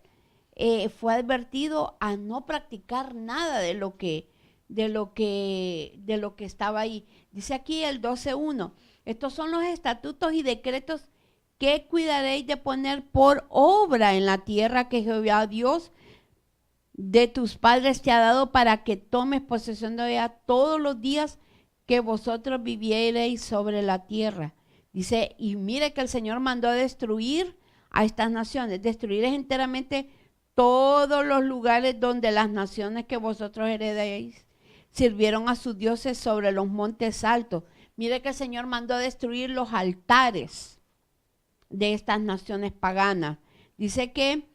fue advertido a no practicar nada de lo que estaba ahí. Dice aquí el 12:1, estos son los estatutos y decretos que cuidaréis de poner por obra en la tierra que Jehová Dios de tus padres te ha dado para que tomes posesión de ella todos los días que vosotros viviereis sobre la tierra. Dice, y mire que el Señor mandó a destruir a estas naciones, destruir enteramente todos los lugares donde las naciones que vosotros heredáis sirvieron a sus dioses sobre los montes altos. Mire que el Señor mandó a destruir los altares de estas naciones paganas. Dice que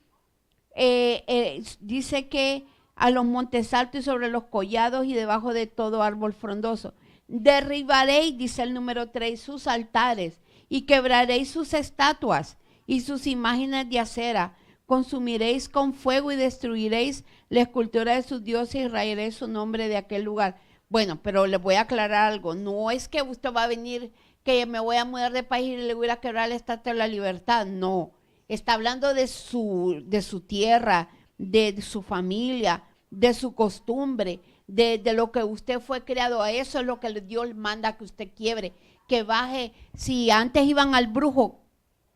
a los montes altos y sobre los collados y debajo de todo árbol frondoso. Derribaréis, dice el número 3, sus altares y quebraréis sus estatuas y sus imágenes de acera. Consumiréis con fuego y destruiréis la escultura de sus dioses y rayaréis su nombre de aquel lugar. Bueno, pero les voy a aclarar algo. No es que usted va a venir, que me voy a mudar de país y le voy a quebrar la estatua de la libertad. No, está hablando de su tierra, de su familia, de su costumbre, de lo que usted fue creado. A eso es lo que Dios manda que usted quiebre, que baje. Si antes iban al brujo,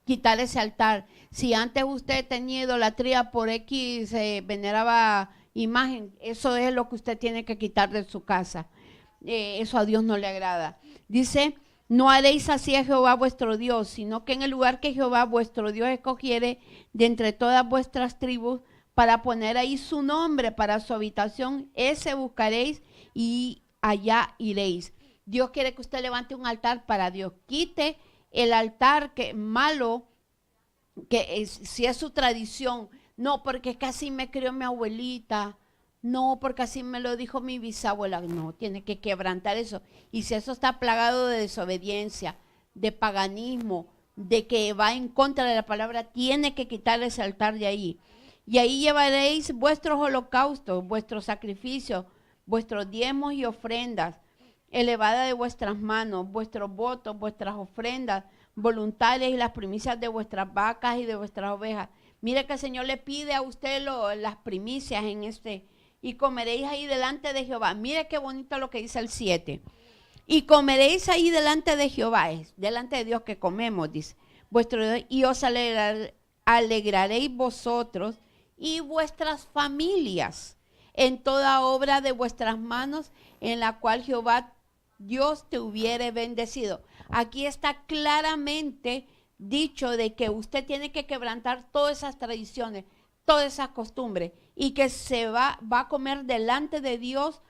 quitar ese altar. Si antes usted tenía idolatría por X, veneraba imagen, eso es lo que usted tiene que quitar de su casa. Eso a Dios no le agrada. Dice, no haréis así a Jehová vuestro Dios, sino que en el lugar que Jehová vuestro Dios escogiere de entre todas vuestras tribus, para poner ahí su nombre para su habitación, ese buscaréis y allá iréis. Dios quiere que usted levante un altar para Dios. Quite el altar que malo, si es su tradición. No, porque casi me crió mi abuelita. No, porque así me lo dijo mi bisabuela. No, tiene que quebrantar eso. Y si eso está plagado de desobediencia, de paganismo, de que va en contra de la palabra, tiene que quitar ese altar de ahí. Y ahí llevaréis vuestros holocaustos, vuestros sacrificios, vuestros diezmos y ofrendas, elevada de vuestras manos, vuestros votos, vuestras ofrendas voluntarias y las primicias de vuestras vacas y de vuestras ovejas. Mire que el Señor le pide a usted las primicias en y comeréis ahí delante de Jehová. Mire qué bonito lo que dice el 7. Y comeréis ahí delante de Jehová, es delante de Dios que comemos, dice, vuestro Dios, y os alegraréis vosotros y vuestras familias en toda obra de vuestras manos, en la cual Jehová Dios te hubiere bendecido. Aquí está claramente dicho de que usted tiene que quebrantar todas esas tradiciones, todas esas costumbres, y que se va a comer delante de Dios.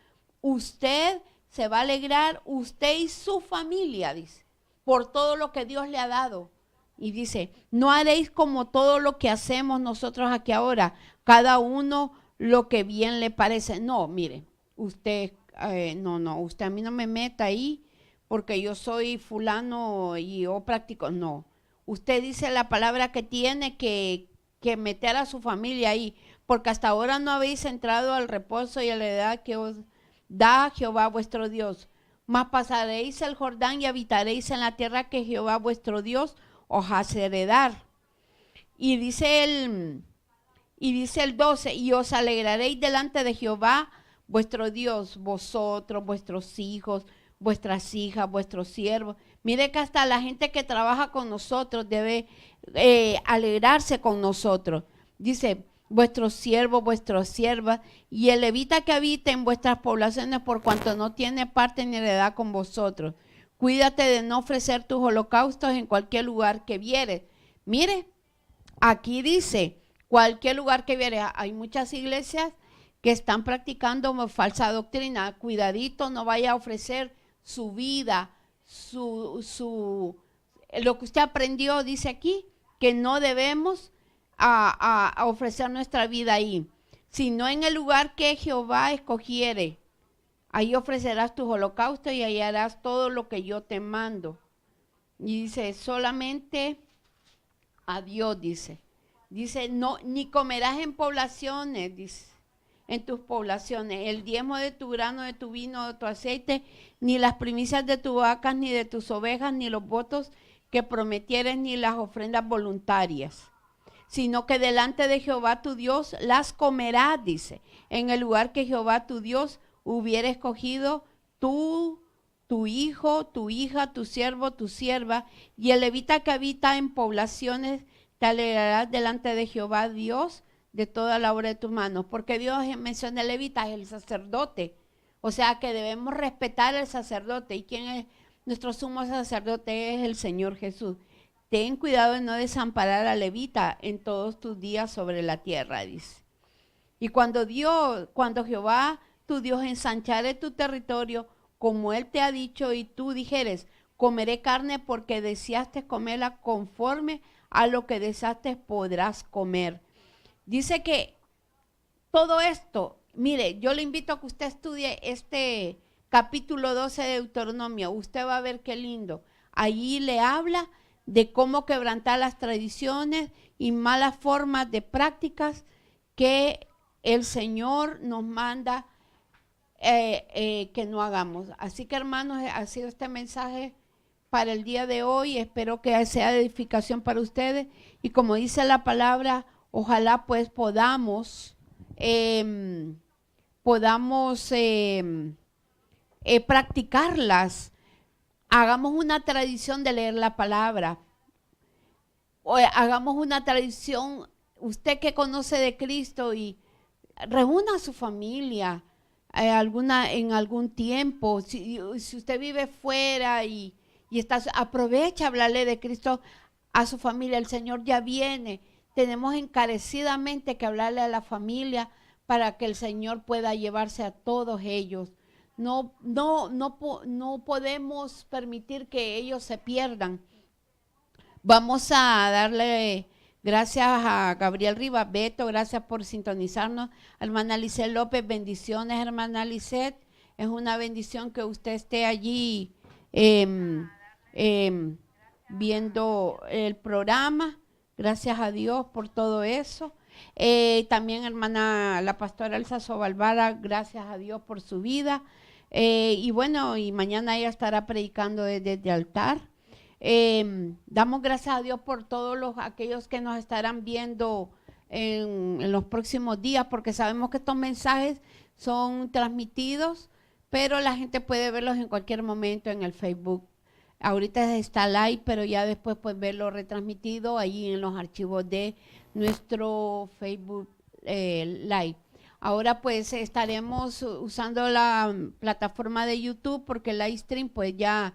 Usted se va a alegrar usted y su familia, dice, por todo lo que Dios le ha dado. Y dice, no haréis como todo lo que hacemos nosotros aquí ahora, cada uno lo que bien le parece. No, mire, usted, usted a mí no me meta ahí porque yo soy fulano y yo practico. No, usted dice la palabra que tiene que meter a su familia ahí, porque hasta ahora no habéis entrado al reposo y a la edad que os da Jehová vuestro Dios. Mas pasaréis el Jordán y habitaréis en la tierra que Jehová vuestro Dios os hace heredar. Y dice el 12, y os alegraréis delante de Jehová vuestro Dios, vosotros, vuestros hijos, vuestras hijas, vuestros siervos. Mire que hasta la gente que trabaja con nosotros debe alegrarse con nosotros. Dice, vuestros siervos, vuestras siervas, y el levita que habita en vuestras poblaciones, por cuanto no tiene parte ni heredad con vosotros. Cuídate de no ofrecer tus holocaustos en cualquier lugar que vieres. Mire, aquí dice, cualquier lugar que vieres. Hay muchas iglesias que están practicando falsa doctrina. Cuidadito, no vaya a ofrecer su vida, lo que usted aprendió, dice aquí, que no debemos a ofrecer nuestra vida ahí, sino en el lugar que Jehová escogiere. Ahí ofrecerás tus holocaustos y ahí harás todo lo que yo te mando. Y dice, solamente a Dios, dice. Dice, no, ni comerás en poblaciones, dice, en tus poblaciones, el diezmo de tu grano, de tu vino, de tu aceite, ni las primicias de tus vacas, ni de tus ovejas, ni los votos que prometieres, ni las ofrendas voluntarias, sino que delante de Jehová tu Dios las comerás, dice, en el lugar que Jehová tu Dios hubiera escogido, tú, tu hijo, tu hija, tu siervo, tu sierva, y el levita que habita en poblaciones, te alegrarás delante de Jehová Dios de toda la obra de tus manos, porque Dios menciona el levita, es el sacerdote, o sea que debemos respetar al sacerdote. ¿Y quién es nuestro sumo sacerdote? Es el Señor Jesús. Ten cuidado de no desamparar al levita en todos tus días sobre la tierra, dice. Y cuando Jehová tu Dios ensanchare tu territorio, como Él te ha dicho, y tú dijeres, comeré carne porque deseaste comerla, conforme a lo que deseaste podrás comer. Dice que todo esto, mire, yo le invito a que usted estudie este capítulo 12 de Deuteronomio. Usted va a ver qué lindo. Allí le habla de cómo quebrantar las tradiciones y malas formas de prácticas que el Señor nos manda que no hagamos. Así que, hermanos, ha sido este mensaje para el día de hoy. Espero que sea de edificación para ustedes. Y como dice la palabra, ojalá pues podamos practicarlas. Hagamos una tradición de leer la palabra. O hagamos una tradición, usted que conoce de Cristo, y reúna a su familia en algún tiempo. Si usted vive fuera y aprovecha a hablarle de Cristo a su familia. El Señor ya viene. Tenemos encarecidamente que hablarle a la familia para que el Señor pueda llevarse a todos ellos. No podemos permitir que ellos se pierdan. Vamos a darle gracias a Gabriel Rivas, Beto, gracias por sintonizarnos. Hermana Lisset López, bendiciones, hermana Lisset. Es una bendición que usted esté allí viendo el programa. Gracias a Dios por todo eso. También hermana la pastora Elsa Sobalvara, gracias a Dios por su vida. Y bueno, y mañana ella estará predicando desde el altar. Damos gracias a Dios por todos aquellos que nos estarán viendo en los próximos días, porque sabemos que estos mensajes son transmitidos, pero la gente puede verlos en cualquier momento en el Facebook. Ahorita está live, pero ya después pueden verlo retransmitido ahí en los archivos de nuestro Facebook Live. Ahora pues estaremos usando la plataforma de YouTube, porque el live stream pues ya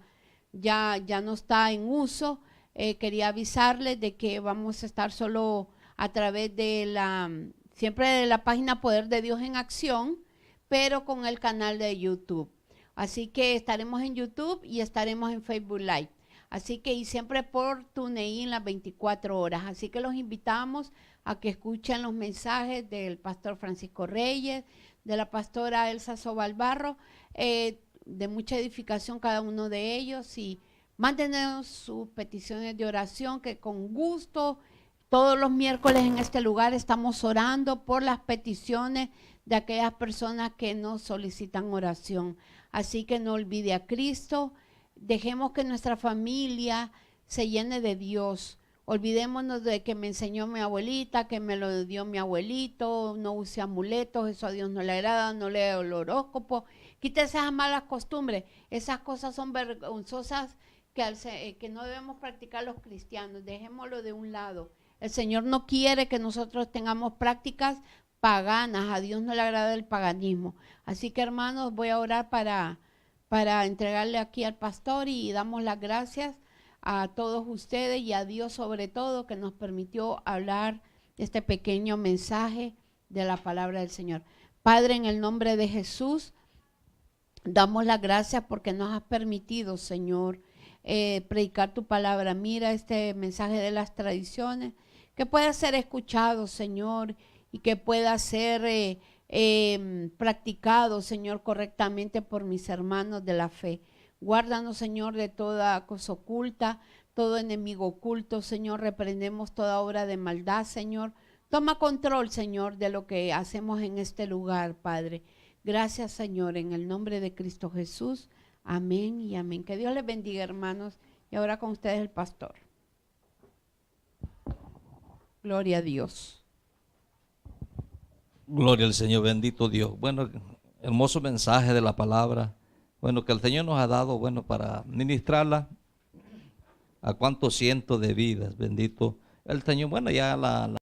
no está en uso. Quería avisarles de que vamos a estar solo a través de siempre de la página Poder de Dios en Acción, pero con el canal de YouTube. Así que estaremos en YouTube y estaremos en Facebook Live. Así que y siempre por TuneIn las 24 horas. Así que los invitamos a que escuchen los mensajes del pastor Francisco Reyes, de la pastora Elsa Sobalbarro, de mucha edificación cada uno de ellos, y mándenos sus peticiones de oración, que con gusto todos los miércoles en este lugar estamos orando por las peticiones de aquellas personas que nos solicitan oración. Así que no olvide a Cristo, dejemos que nuestra familia se llene de Dios. Olvidémonos de que me enseñó mi abuelita, que me lo dio mi abuelito, no use amuletos, eso a Dios no le agrada, no lea el horóscopo. Quítese esas malas costumbres, esas cosas son vergonzosas que no debemos practicar los cristianos, dejémoslo de un lado. El Señor no quiere que nosotros tengamos prácticas paganas, a Dios no le agrada el paganismo. Así que hermanos, voy a orar para entregarle aquí al pastor, y damos las gracias a todos ustedes y a Dios sobre todo, que nos permitió hablar este pequeño mensaje de la palabra del Señor. Padre, en el nombre de Jesús, damos las gracias porque nos has permitido, Señor, predicar tu palabra. Mira este mensaje de las tradiciones, que pueda ser escuchado, Señor, y que pueda ser practicado, Señor, correctamente por mis hermanos de la fe. Guárdanos, Señor, de toda cosa oculta, todo enemigo oculto, Señor. Reprendemos toda obra de maldad, Señor. Toma control, Señor, de lo que hacemos en este lugar, Padre. Gracias, Señor, en el nombre de Cristo Jesús. Amén y amén. Que Dios les bendiga, hermanos. Y ahora con ustedes el pastor. Gloria a Dios. Gloria al Señor, bendito Dios. Bueno, hermoso mensaje de la palabra. Bueno, que el Señor nos ha dado, bueno, para ministrarla a cuántos cientos de vidas, bendito el Señor. Bueno, ya la